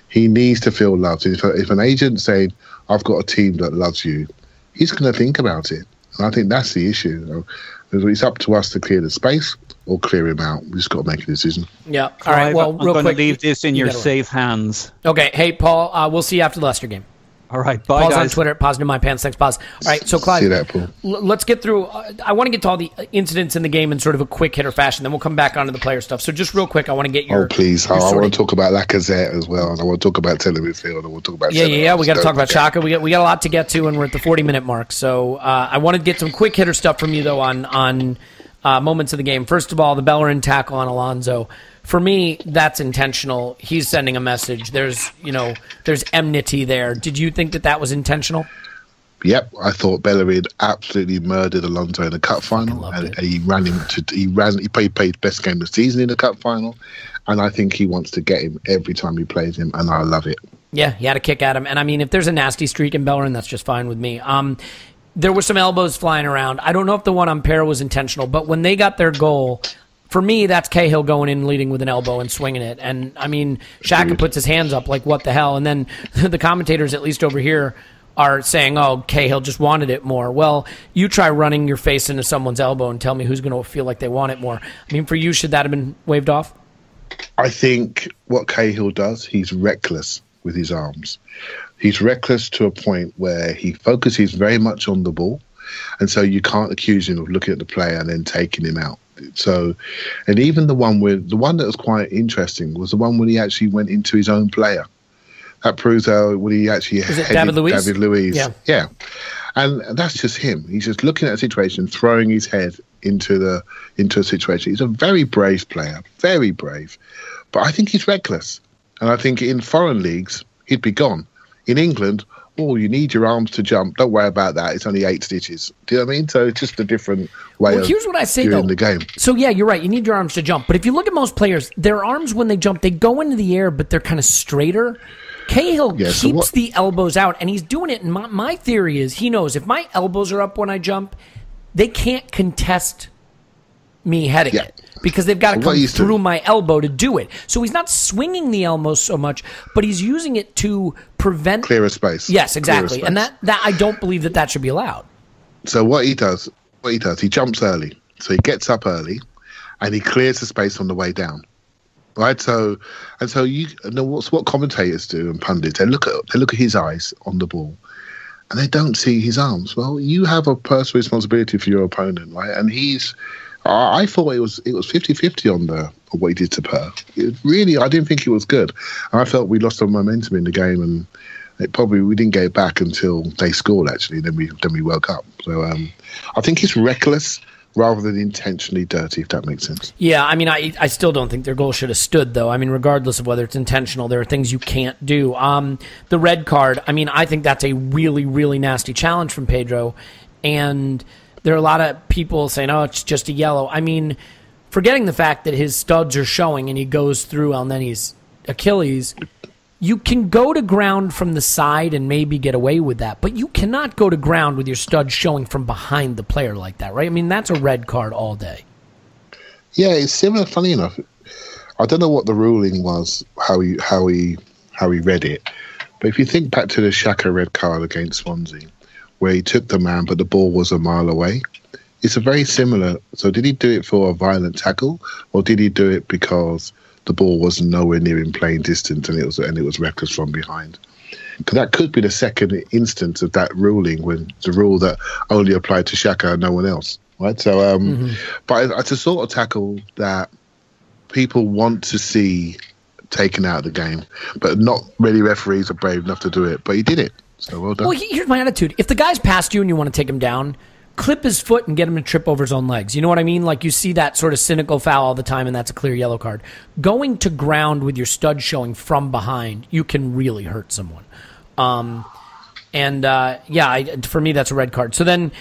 He needs to feel loved. If an agent's saying, I've got a team that loves you, he's going to think about it. And I think that's the issue. It's up to us to clear the space or clear him out. We just got to make a decision. Yeah. All right. Well, real quick. I'm going to leave this in your safe hands. Okay. Hey, Paul, we'll see you after the Leicester game. All right. Bye, Paul's guys. on Twitter, Positive My Pants. Thanks, Pause. All right. So, Clive, see that, Paul. Let's get through. I want to get to all the incidents in the game in sort of a quick hitter fashion. Then we'll come back onto the player stuff. So, just real quick, I want to get your. Oh, please. I want to talk about Lacazette as well. And I want to talk about midfield. And we'll talk about. Yeah. We got to talk about Xhaka. We got a lot to get to, and we're at the 40-minute mark. So, I want to get some quick hitter stuff from you, though, on moments of the game. First of all, the Bellerin tackle on Alonso. For me, that's intentional. He's sending a message. There's enmity there. Did you think that was intentional? Yep, I thought Bellerin absolutely murdered Alonso in the cup final, and he played best game of the season in the cup final, and I think he wants to get him every time he plays him, and I love it. Yeah, he had a kick at him, and I mean, if there's a nasty streak in Bellerin, that's just fine with me. There were some elbows flying around. I don't know if the one on Pereira was intentional, but when they got their goal, for me, that's Cahill going in leading with an elbow and swinging it. And, I mean, Xhaka puts his hands up like, what the hell? And then the commentators, at least over here, are saying, Cahill just wanted it more. Well, you try running your face into someone's elbow and tell me who's going to feel like they want it more. I mean, for you, should that have been waved off? I think what Cahill does, he's reckless with his arms. He's reckless to a point where he focuses very much on the ball. And so you can't accuse him of looking at the player and then taking him out. So, and even the one that was quite interesting was the one when he actually went into his own player. That proves how when he actually headed David Luiz. Yeah. And that's just him. He's just looking at a situation, throwing his head into a situation. He's a very brave player, very brave. But I think he's reckless. And I think in foreign leagues, he'd be gone. In England, you need your arms to jump. Don't worry about that. It's only 8 stitches. Do you know what I mean? So it's just a different way of here's what I say, doing the game. So, yeah, you're right. You need your arms to jump. But if you look at most players, their arms, when they jump, they go into the air, but they're kind of straighter. Cahill keeps the elbows out, and he's doing it. And my theory is he knows if my elbows are up when I jump, they can't contest me heading it because they've got to come through my elbow to do it. So he's not swinging the elbow so much, but he's using it to prevent clear a space. Yes, exactly. And that I don't believe that should be allowed. So what he does, he jumps early. So he gets up early, and he clears the space on the way down. Right, so you know what commentators do and pundits. They look at his eyes on the ball, and they don't see his arms. Well, you have a personal responsibility for your opponent, right? And I thought it was 50-50 on what he did to Per. I didn't think it was good. I felt we lost some momentum in the game, and we didn't get it back until they scored. Actually, then we woke up. So I think it's reckless rather than intentionally dirty, if that makes sense. Yeah, I mean, I still don't think their goal should have stood, though. I mean, regardless of whether it's intentional, there are things you can't do. The red card, I mean, I think that's a really, really nasty challenge from Pedro, and there are a lot of people saying, it's just a yellow. I mean, forgetting the fact that his studs are showing and he goes through and then he's Achilles, you can go to ground from the side and maybe get away with that, but you cannot go to ground with your studs showing from behind the player like that, right? I mean, that's a red card all day. Yeah, it's similar. Funny enough, I don't know what the ruling was, how he how he read it. But if you think back to the Xhaka red card against Swansea, where he took the man, but the ball was a mile away, it's a very similar. So did he do it for a violent tackle, or did he do it because the ball was nowhere near in playing distance and it was reckless from behind? Because that could be the second instance of that ruling, when the rule that only applied to Xhaka and no one else, right? So, but it's a sort of tackle that people want to see taken out of the game, but not many referees are brave enough to do it. But he did it, so well done. Well, here's my attitude: if the guy's past you and you want to take him down, clip his foot and get him to trip over his own legs. You know what I mean? Like, you see that sort of cynical foul all the time, and that's a clear yellow card. Going to ground with your stud showing from behind, you can really hurt someone. For me, that's a red card. So then,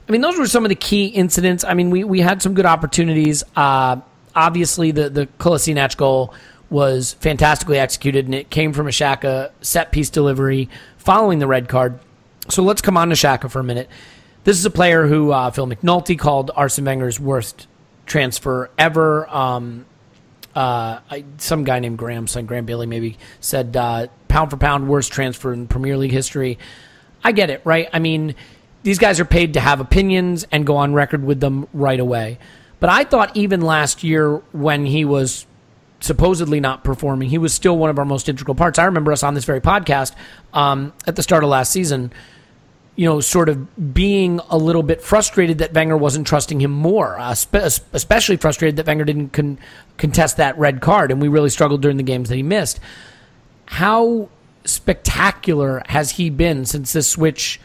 I mean, those were some of the key incidents. I mean, we had some good opportunities. Obviously, the Kolasinac goal was fantastically executed, and it came from a Xhaka set-piece delivery following the red card. So let's come on to Xhaka for a minute. This is a player who Phil McNulty called Arsene Wenger's worst transfer ever. Some guy named Graham Bailey maybe said pound for pound worst transfer in Premier League history. I get it, right? I mean, these guys are paid to have opinions and go on record with them right away. But I thought even last year, when he was supposedly not performing, he was still one of our most integral parts. I remember us on this very podcast at the start of last season, you know, sort of being a little bit frustrated that Wenger wasn't trusting him more, especially frustrated that Wenger didn't contest that red card, and we really struggled during the games that he missed. How spectacular has he been since this switch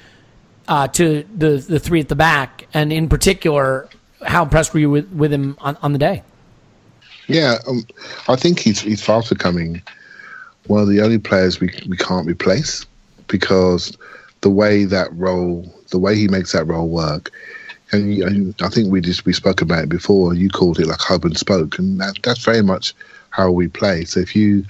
to the three at the back, and in particular, how impressed were you with him on the day? Yeah, I think he's fast becoming one of the only players we can't replace, because the way he makes that role work, and I think we spoke about it before. You called it like hub and spoke, and that's very much how we play. So if you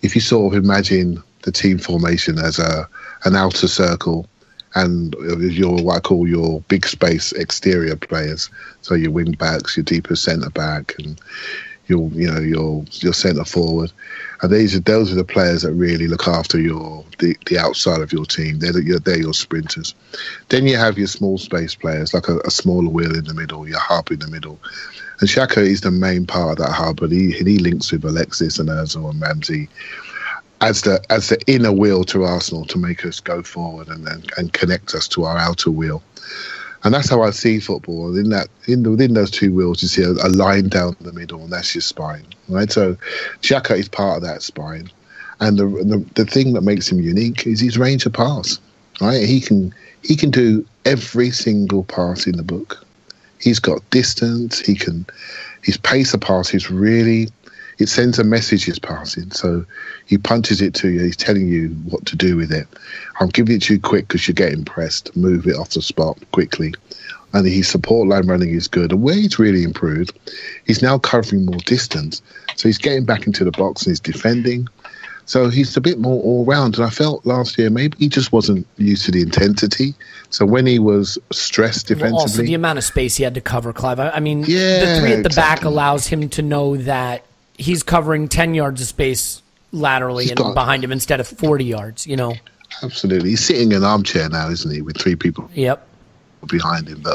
sort of imagine the team formation as an outer circle, and what I call your big space exterior players, so your wing backs, your deeper centre back, and your centre forward, and those are the players that really look after the outside of your team. They're your sprinters. Then you have your small space players, like a smaller wheel in the middle, your hub in the middle. And Xhaka is the main part of that hub, and he links with Alexis and Ozil and Ramsey as the inner wheel to Arsenal to make us go forward and connect us to our outer wheel. And that's how I see football. Within those two wheels, you see a line down the middle, and that's your spine, right? So Xhaka is part of that spine. And the thing that makes him unique is his range of pass, right? He can do every single pass in the book. He's got distance. His pace of pass is really, it sends a message he's passing. So he punches it to you. He's telling you what to do with it. I'm giving it to you quick because you're getting pressed. Move it off the spot quickly. And his support line running is good. And where he's really improved, he's now covering more distance. So he's getting back into the box and he's defending. So he's a bit more all-round. And I felt last year maybe he just wasn't used to the intensity. So when he was stressed defensively... Also, the amount of space he had to cover, Clive. I mean, the three at the back allows him to know that he's covering 10 yards of space laterally behind him instead of 40 yards, you know. Absolutely. He's sitting in an armchair now, isn't he, with three people behind him that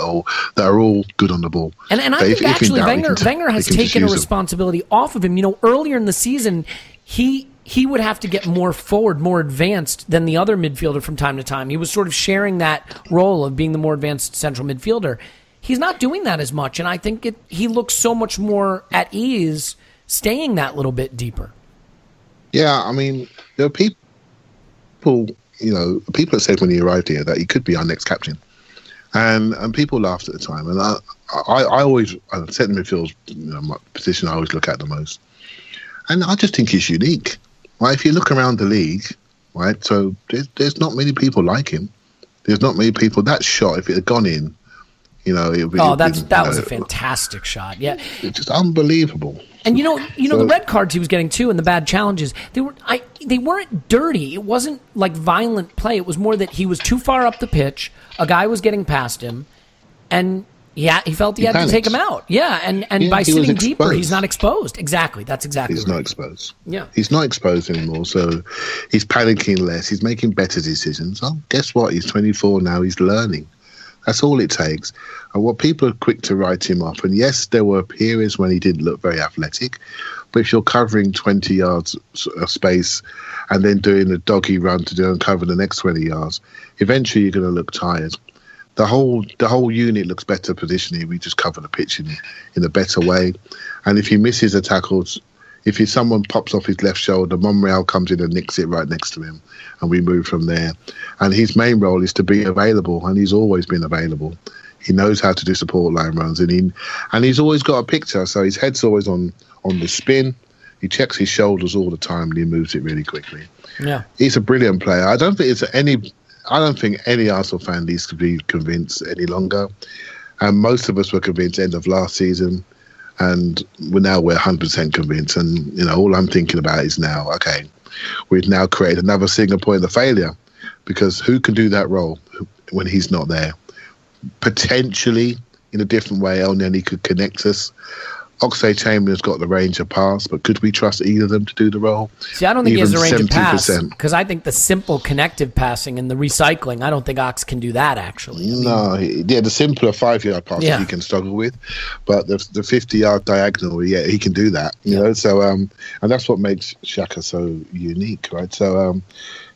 are all good on the ball. And I think actually Wenger has taken a responsibility off of him. You know, earlier in the season, he would have to get more forward, more advanced than the other midfielder from time to time. He was sort of sharing that role of being the more advanced central midfielder. He's not doing that as much, and I think he looks so much more at ease staying that little bit deeper. Yeah, I mean, there are people that said when he arrived here that he could be our next captain. And people laughed at the time. And I always, centre midfield, my position I always look at the most. And I just think he's unique. Right? If you look around the league, right, so there's not many people like him. There's not many people. That shot, if it had gone in, that was a fantastic shot. Yeah, it's just unbelievable. And the red cards he was getting too, and the bad challenges, they weren't dirty. It wasn't like violent play. It was more that he was too far up the pitch. A guy was getting past him, and Yeah, he felt he had to take him out. Yeah, and by sitting deeper, he's not exposed. Exactly. That's exactly He's right. not exposed. Yeah. He's not exposed anymore, so he's panicking less. He's making better decisions. Oh, guess what? He's 24 now. He's learning. That's all it takes. And what people are quick to write him off. And yes, there were periods when he didn't look very athletic, but if you're covering 20 yards of space and then doing a doggy run to uncover the next 20 yards, eventually you're going to look tired. The whole unit looks better positionally. We just cover the pitch in a better way. And if he misses a tackle, if someone pops off his left shoulder, Monreal comes in and nicks it right next to him, and we move from there. And his main role is to be available, and he's always been available. He knows how to do support line runs, and he's always got a picture. So his head's always on the spin. He checks his shoulders all the time, and he moves it really quickly. Yeah, he's a brilliant player. I don't think any Arsenal fan needs to be convinced any longer. And most of us were convinced end of last season, and we're 100% convinced. And all I'm thinking about is now, okay, we've now created another single point of failure, because who can do that role when he's not there? Potentially, in a different way, El Neni could connect us. Oxlade-Chamberlain's got the range of pass, but could we trust either of them to do the role? See, I don't think he has the range of pass, because I think the simple connective passing and the recycling, I don't think Ox can do that, actually. The simpler 5-yard passes he can struggle with, but the 50-yard diagonal, he can do that. You know, so and that's what makes Xhaka so unique, right? So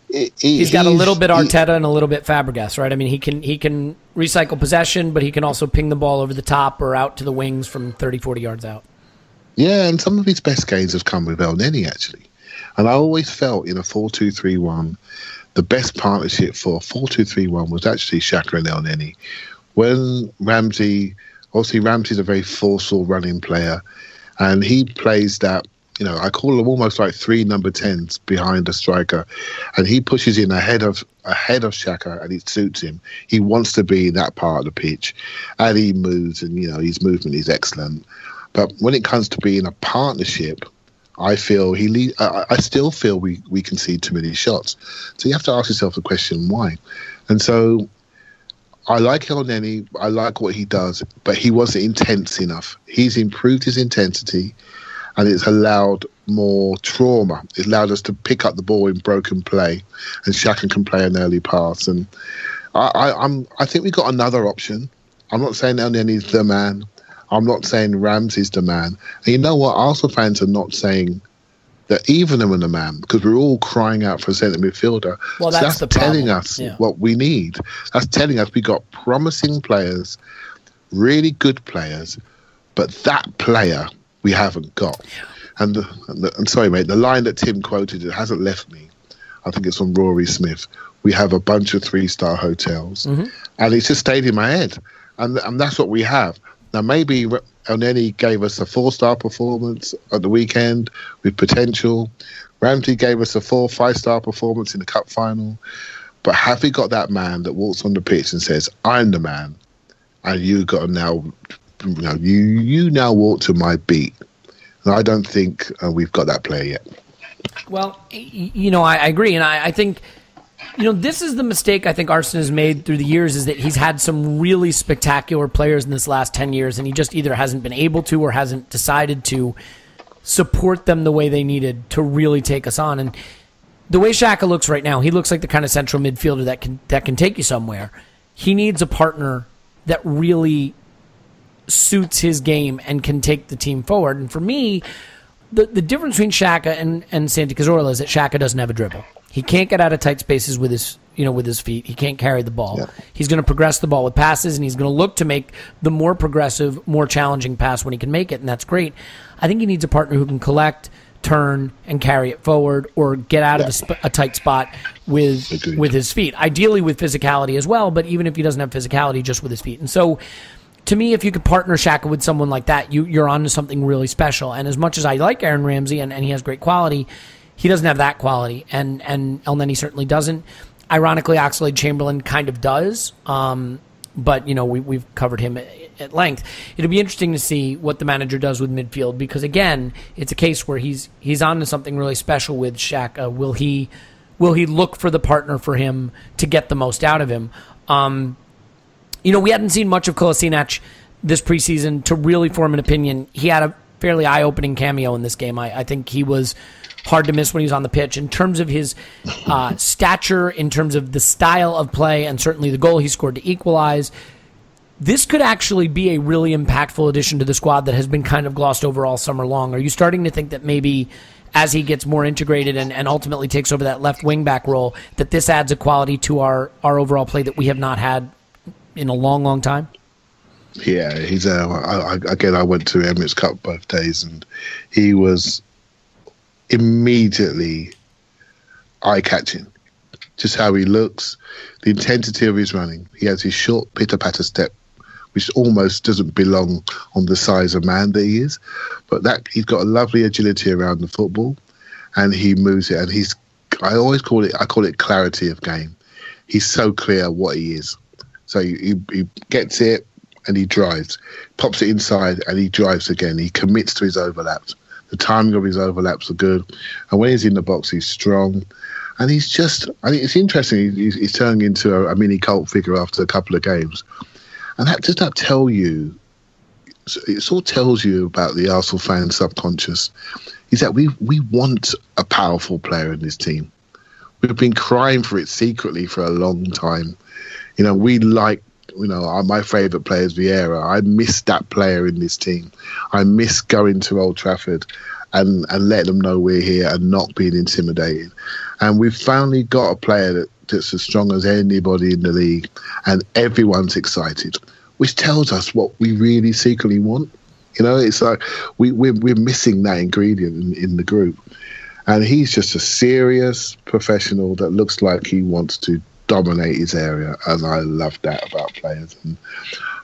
he's got a little bit Arteta and a little bit Fabregas, right? I mean, he can recycle possession, but he can also ping the ball over the top or out to the wings from 30, 40 yards out. Yeah, and some of his best games have come with El Neni, actually. And I always felt in a 4-2-3-1, the best partnership for 4-2-3-1 was actually Xhaka and El Neni. When Ramsey's a very forceful running player, and he plays that, I call them almost like 3 number 10s behind a striker, and he pushes in ahead of Xhaka, and it suits him. He wants to be that part of the pitch, and he moves, and his movement is excellent. But when it comes to being a partnership, I still feel we concede too many shots. So you have to ask yourself the question, why? And so I like El Neni, I like what he does, but he wasn't intense enough. He's improved his intensity, and it's allowed more trauma. It allowed us to pick up the ball in broken play, and Xhaka can play an early pass. And I think we got another option. I'm not saying El Neni's the man. I'm not saying Ramsey's the man. And you know what? Arsenal fans are not saying that either of them are the man, because we're all crying out for a centre midfielder. Well, that's telling us what we need. That's telling us we got promising players, really good players, but that player we haven't got. And I'm sorry, mate, the line that Tim quoted, it hasn't left me. I think it's from Rory Smith. We have a bunch of 3-star hotels. Mm-hmm. And it's just stayed in my head. And that's what we have. Now, maybe El Neni gave us a 4-star performance at the weekend with potential. Ramsey gave us a 4-5-star performance in the cup final. But have we got that man that walks on the pitch and says, I'm the man, and you got to now... you now walk to my beat. And I don't think we've got that player yet. Well, I agree. And I think, this is the mistake I think Arsenal has made through the years, is that he's had some really spectacular players in this last 10 years, and he just either hasn't been able to or hasn't decided to support them the way they needed to really take us on. And the way Xhaka looks right now, he looks like the kind of central midfielder that can take you somewhere. He needs a partner that really suits his game and can take the team forward. And for me, the difference between Xhaka and Santi Cazorla is that Xhaka doesn't have a dribble. He can't get out of tight spaces with his feet. He can't carry the ball. Yeah. He's going to progress the ball with passes, and he's going to look to make the more progressive, more challenging pass when he can make it, and that's great. I think he needs a partner who can collect, turn, and carry it forward, or get out of a tight spot with his feet. Ideally with physicality as well, but even if he doesn't have physicality, just with his feet. And so, to me, if you could partner Xhaka with someone like that, you're on to something really special. And as much as I like Aaron Ramsey and he has great quality, he doesn't have that quality. And El Neni certainly doesn't. Ironically, Oxlade-Chamberlain kind of does. But, we've covered him at length. It'll be interesting to see what the manager does with midfield, because, again, it's a case where he's on to something really special with Xhaka. Will he look for the partner for him to get the most out of him? We hadn't seen much of Kolasinac this preseason to really form an opinion. He had a fairly eye-opening cameo in this game. I think he was hard to miss when he was on the pitch. In terms of his stature, in terms of the style of play, and certainly the goal he scored to equalize, this could actually be a really impactful addition to the squad that has been kind of glossed over all summer long. Are you starting to think that maybe as he gets more integrated and ultimately takes over that left wing-back role, that this adds a quality to our overall play that we have not had in a long, long time? Yeah, he's I went to Emirates Cup both days, and he was immediately eye-catching. Just how he looks, the intensity of his running. He has his short pitter-patter step, which almost doesn't belong on the size of man that he is. But that he's got a lovely agility around the football, and he moves it. And I call it clarity of game. He's so clear what he is. So he gets it and he drives, pops it inside and he drives again. He commits to his overlaps. The timing of his overlaps are good, and when he's in the box, he's strong. And I think it's interesting. He's turning into a mini cult figure after a couple of games. And that does not tell you, it sort of tells you about the Arsenal fan subconscious, is that we want a powerful player in this team. We've been crying for it secretly for a long time. My favourite player is Vieira. I miss that player in this team. I miss going to Old Trafford and letting them know we're here and not being intimidated. And we've finally got a player that's as strong as anybody in the league, and everyone's excited, which tells us what we really secretly want. It's like we're missing that ingredient in the group. And he's just a serious professional that looks like he wants to dominate his area, and I love that about players. And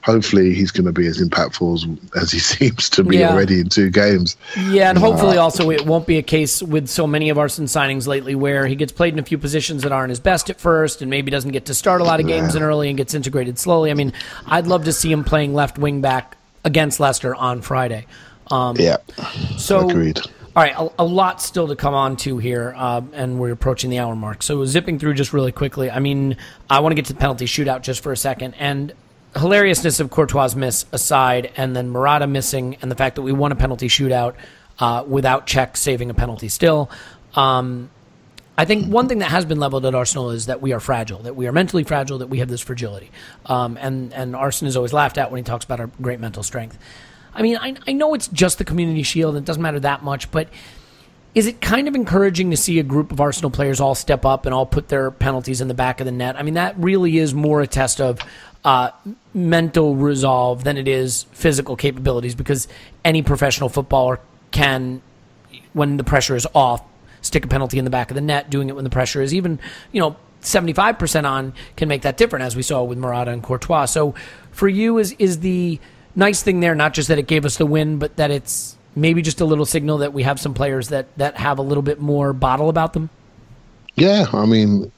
hopefully he's going to be as impactful as he seems to be already in 2 games. Yeah, and hopefully also it won't be a case with so many of Arsenal signings lately where he gets played in a few positions that aren't his best at first and maybe doesn't get to start a lot of games in early and gets integrated slowly. I mean, I'd love to see him playing left wing back against Leicester on Friday. So, agreed. All right, a lot still to come on to here, and we're approaching the hour mark. So zipping through just really quickly, I mean, I want to get to the penalty shootout just for a second. And hilariousness of Courtois' miss aside, and then Morata missing, and the fact that we won a penalty shootout without Czech saving a penalty still. I think one thing that has been leveled at Arsenal is that we are fragile, that we are mentally fragile, that we have this fragility. And Arsene is always laughed at when he talks about our great mental strength. I mean, I know it's just the Community Shield, and it doesn't matter that much, but is it kind of encouraging to see a group of Arsenal players all step up and all put their penalties in the back of the net? I mean, that really is more a test of mental resolve than it is physical capabilities, because any professional footballer can, when the pressure is off, stick a penalty in the back of the net. Doing it when the pressure is even, 75% on can make that different, as we saw with Morata and Courtois. So for you, is the nice thing there not just that it gave us the win, but that it's maybe just a little signal that we have some players that have a little bit more bottle about them? Yeah, I mean,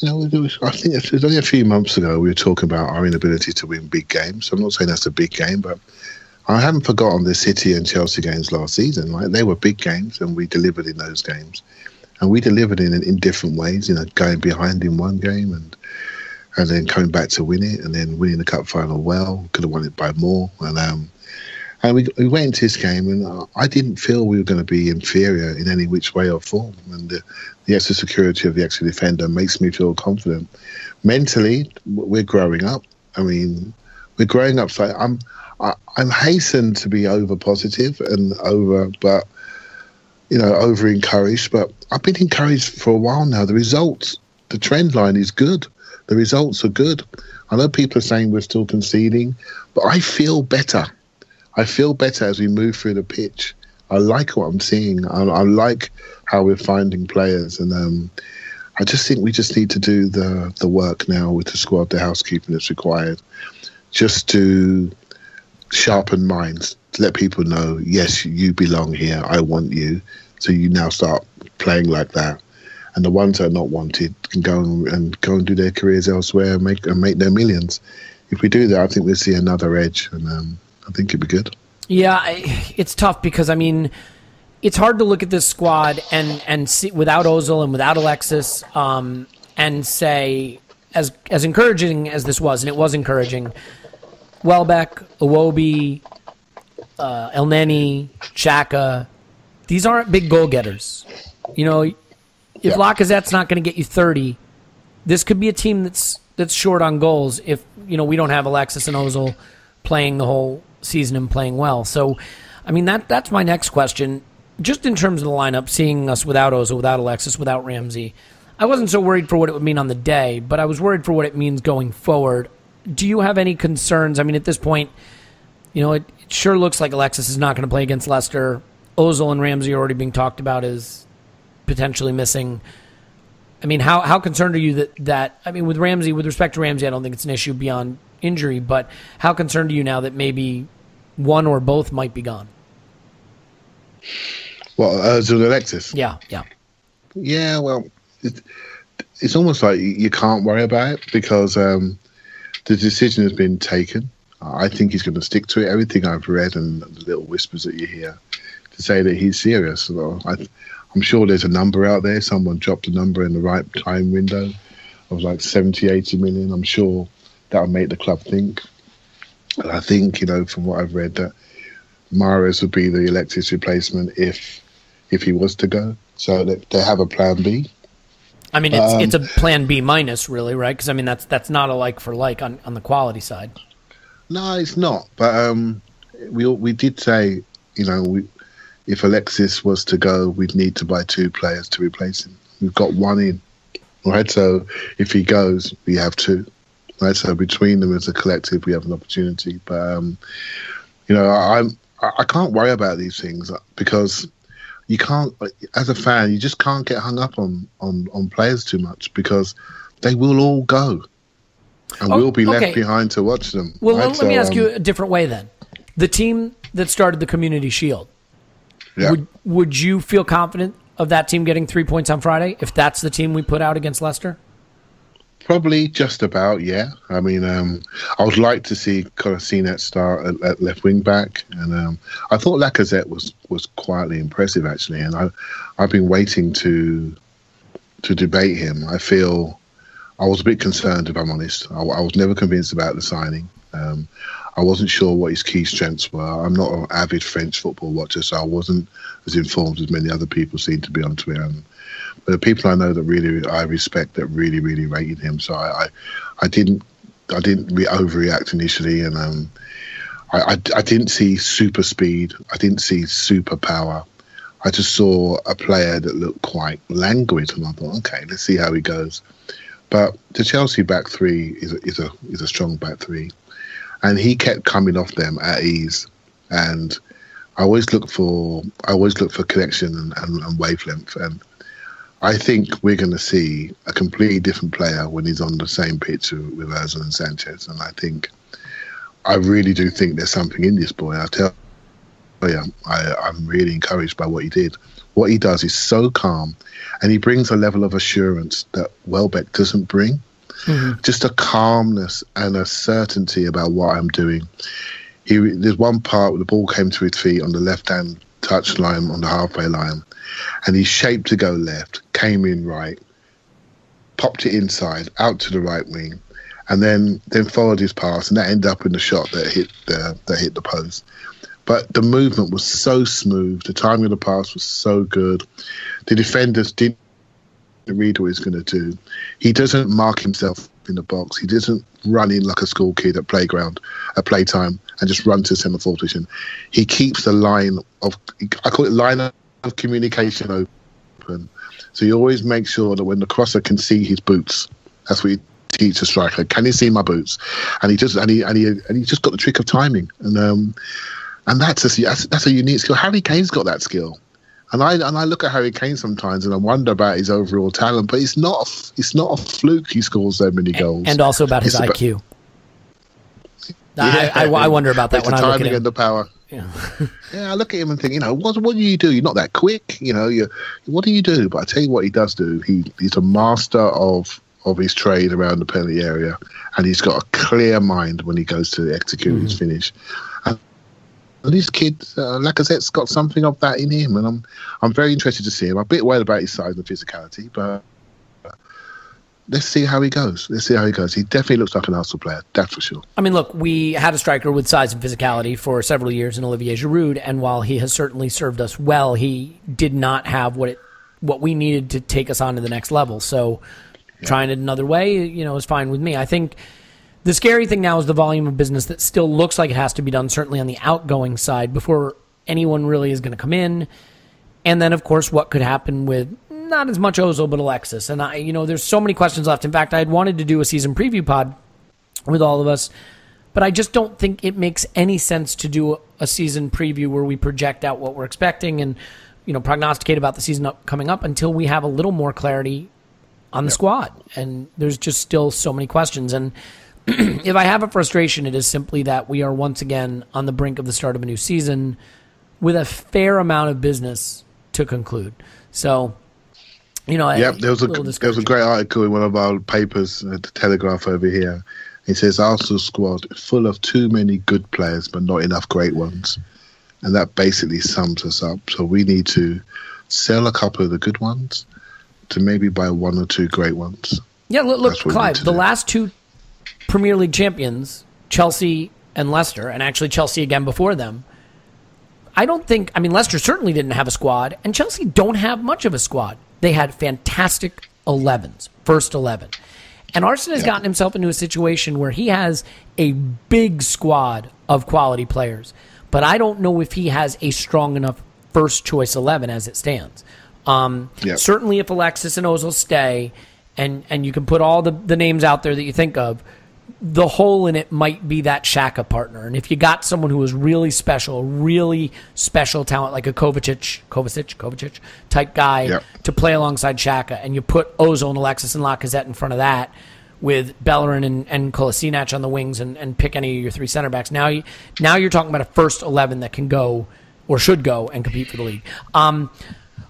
I think it was only a few months ago we were talking about our inability to win big games. I'm not saying that's a big game, but I haven't forgotten the City and Chelsea games last season. Right? They were big games, and we delivered in those games. And we delivered in different ways, going behind in one game and then coming back to win it, and then winning the cup final well. Could have won it by more. And we went into this game, and I didn't feel we were going to be inferior in any which way or form. And the extra security of the extra defender makes me feel confident. Mentally, we're growing up. I mean, we're growing up. So I'm hastened to be over positive and over encouraged. But I've been encouraged for a while now. The trend line is good. The results are good. I know people are saying we're still conceding, but I feel better. I feel better as we move through the pitch. I like what I'm seeing. I like how we're finding players. And I just think we just need to do the work now with the squad, the housekeeping that's required, just to sharpen minds, to let people know, yes, you belong here. I want you. So you now start playing like that. And the ones that are not wanted can go and do their careers elsewhere and make their millions. If we do that, I think we'll see another edge, and I think it'd be good. Yeah, it's tough because, I mean, it's hard to look at this squad and see, without Ozil and without Alexis, and say, as encouraging as this was, and it was encouraging, Welbeck, Iwobi, Elneny, Xhaka, these aren't big goal getters. If Lacazette's not going to get you 30, this could be a team that's short on goals if we don't have Alexis and Ozil playing the whole season and playing well. So, I mean, that's my next question. Just in terms of the lineup, seeing us without Ozil, without Alexis, without Ramsey, I wasn't so worried for what it would mean on the day, but I was worried for what it means going forward. Do you have any concerns? I mean, at this point, it sure looks like Alexis is not going to play against Leicester. Ozil and Ramsey are already being talked about as potentially missing. I mean, how concerned are you that I mean, with respect to Ramsey, I don't think it's an issue beyond injury, but how concerned are you now that maybe one or both might be gone? Well, Ozil and Alexis? Yeah. Yeah, well, it's almost like you can't worry about it because the decision has been taken. I think he's going to stick to it. Everything I've read and the little whispers that you hear to say that he's serious. Well, I'm sure there's a number out there. Someone dropped a number in the right time window of like 70, 80 million. I'm sure that'll make the club think. And I think, from what I've read, that Mahrez would be the Alexis replacement if he was to go. So they have a plan B. I mean, it's a plan B minus, really, right? Because, I mean, that's not a like for like on the quality side. No, it's not. But we did say, if Alexis was to go, we'd need to buy 2 players to replace him. We've got 1 in, right? So if he goes, we have 2, right? So between them as a collective, we have an opportunity. But I can't worry about these things because you can't, as a fan, you just can't get hung up on players too much because they will all go. And we'll be left behind to watch them. Well, right? Let me ask you a different way then. The team that started the Community Shield, would you feel confident of that team getting 3 points on Friday if that's the team we put out against Leicester? Probably just about, yeah. I mean, I would like to see Kolasinac start at left wing back, and I thought Lacazette was quietly impressive actually, and I've been waiting to debate him. I feel I was a bit concerned, if I'm honest. I was never convinced about the signing. I wasn't sure what his key strengths were. I'm not an avid French football watcher, so I wasn't as informed as many other people seem to be on Twitter. But the people I know that really I respect that really, really rated him. So I didn't overreact initially, and I didn't see super speed. I didn't see super power. I just saw a player that looked quite languid, and I thought, okay, let's see how he goes. But the Chelsea back three is a strong back three, and he kept coming off them at ease. And I always look for connection and wavelength. And I think we're going to see a completely different player when he's on the same pitch with Ozil and Sanchez. And I really do think there's something in this boy. I tell you, I'm really encouraged by what he did. What he does is so calm, and he brings a level of assurance that Welbeck doesn't bring. Mm-hmm. Just a calmness and a certainty about what I'm doing. There's one part where the ball came to his feet on the left-hand touch line on the halfway line, and he shaped to go left, came in right, popped it inside, out to the right wing, and then followed his pass, and that ended up in the shot that hit the post. But the movement was so smooth. The timing of the pass was so good. The defenders didn't read what he's going to do. He doesn't mark himself in the box. He doesn't run in like a school kid at playtime and just run to centre forward position. He keeps the line of, I call it line of communication open. So he always makes sure that when the crosser can see his boots, that's what he teach a striker. Can he see my boots? And he just got the trick of timing. And that's a unique skill. Harry Kane's got that skill, and I look at Harry Kane sometimes and I wonder about his overall talent. But it's not a fluke he scores so many goals, and also about his IQ. I wonder about that when I look at him. And the power. Yeah. Yeah, I look at him and think, what do you do? You're not that quick, what do you do? But I tell you what he does do. He's a master of his trade around the penalty area, and he's got a clear mind when he goes to execute his finish. And this kid, Lacazette's got something of that in him, and I'm very interested to see him. I'm a bit worried about his size and physicality, but let's see how he goes. He definitely looks like an Arsenal player, that's for sure. I mean, look, we had a striker with size and physicality for several years in Olivier Giroud, and while he has certainly served us well, he did not have what we needed to take us on to the next level. So trying it another way, is fine with me. I think the scary thing now is the volume of business that still looks like it has to be done, certainly on the outgoing side, before anyone really is going to come in. And then, of course, what could happen with not as much Ozil, but Alexis. And, there's so many questions left. In fact, I had wanted to do a season preview pod with all of us, but I just don't think it makes any sense to do a season preview where we project out what we're expecting and, prognosticate about the season coming up until we have a little more clarity on the squad. And there's just still so many questions. And if I have a frustration, it is simply that we are once again on the brink of the start of a new season with a fair amount of business to conclude. So, there was a great article in one of our papers at the Telegraph over here. It says Arsenal squad full of too many good players but not enough great ones, and that basically sums us up. So we need to sell a couple of the good ones to maybe buy one or two great ones. Yeah, look, Clive, the last two Premier League champions, Chelsea and Leicester, and actually Chelsea again before them, Leicester certainly didn't have a squad, and Chelsea don't have much of a squad. They had fantastic 11s, first 11. And Arsene has gotten himself into a situation where he has a big squad of quality players, but I don't know if he has a strong enough first choice 11 as it stands. Certainly if Alexis and Ozil stay, and you can put all the names out there that you think of, the hole in it might be that Xhaka partner. And if you got someone who is really special talent, like a Kovacic type guy to play alongside Xhaka, and you put Ozil and Alexis and Lacazette in front of that with Bellerin and Kolasinac on the wings and pick any of your three center backs, now you're talking about a first 11 that can go or should go and compete for the league.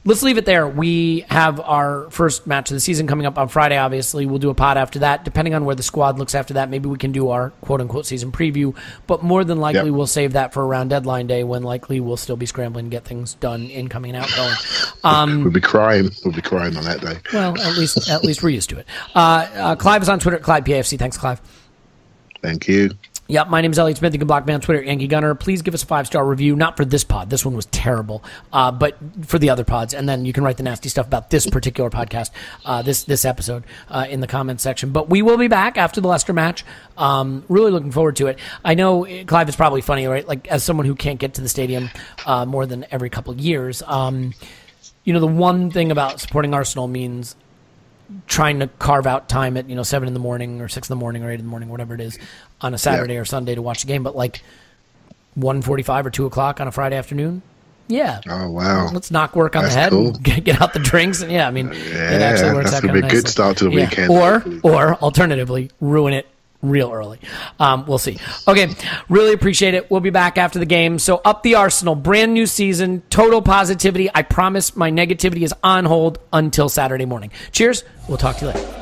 Let's leave it there. We have our first match of the season coming up on Friday, obviously. We'll do a pod after that. Depending on where the squad looks after that, maybe we can do our quote-unquote season preview. But more than likely, we'll save that for around deadline day when likely we'll still be scrambling to get things done, incoming and outgoing. We'll be crying. We'll be crying on that day. Well, at least we're used to it. Clive is on Twitter at ClivePAFC. Thanks, Clive. Thank you. Yep, my name is Elliot Smith. You can block me on Twitter at Yankee Gunner. Please give us a 5-star review. Not for this pod. This one was terrible. But for the other pods. And then you can write the nasty stuff about this particular podcast, this episode, in the comments section. But we will be back after the Leicester match. Really looking forward to it. I know, Clive, is probably funny, right? Like, as someone who can't get to the stadium more than every couple of years, the one thing about supporting Arsenal means trying to carve out time at 7 in the morning or 6 in the morning or 8 in the morning, whatever it is, on a Saturday or Sunday to watch the game. But like 1:45 or 2 o'clock on a Friday afternoon, oh wow, let's knock work on the head and get out the drinks, and it actually works out. That's gonna be a good start to the weekend. Or alternatively, ruin it real early. We'll see. Okay, really appreciate it. We'll be back after the game. So up the Arsenal, brand new season, total positivity. I promise my negativity is on hold until Saturday morning. Cheers. We'll talk to you later.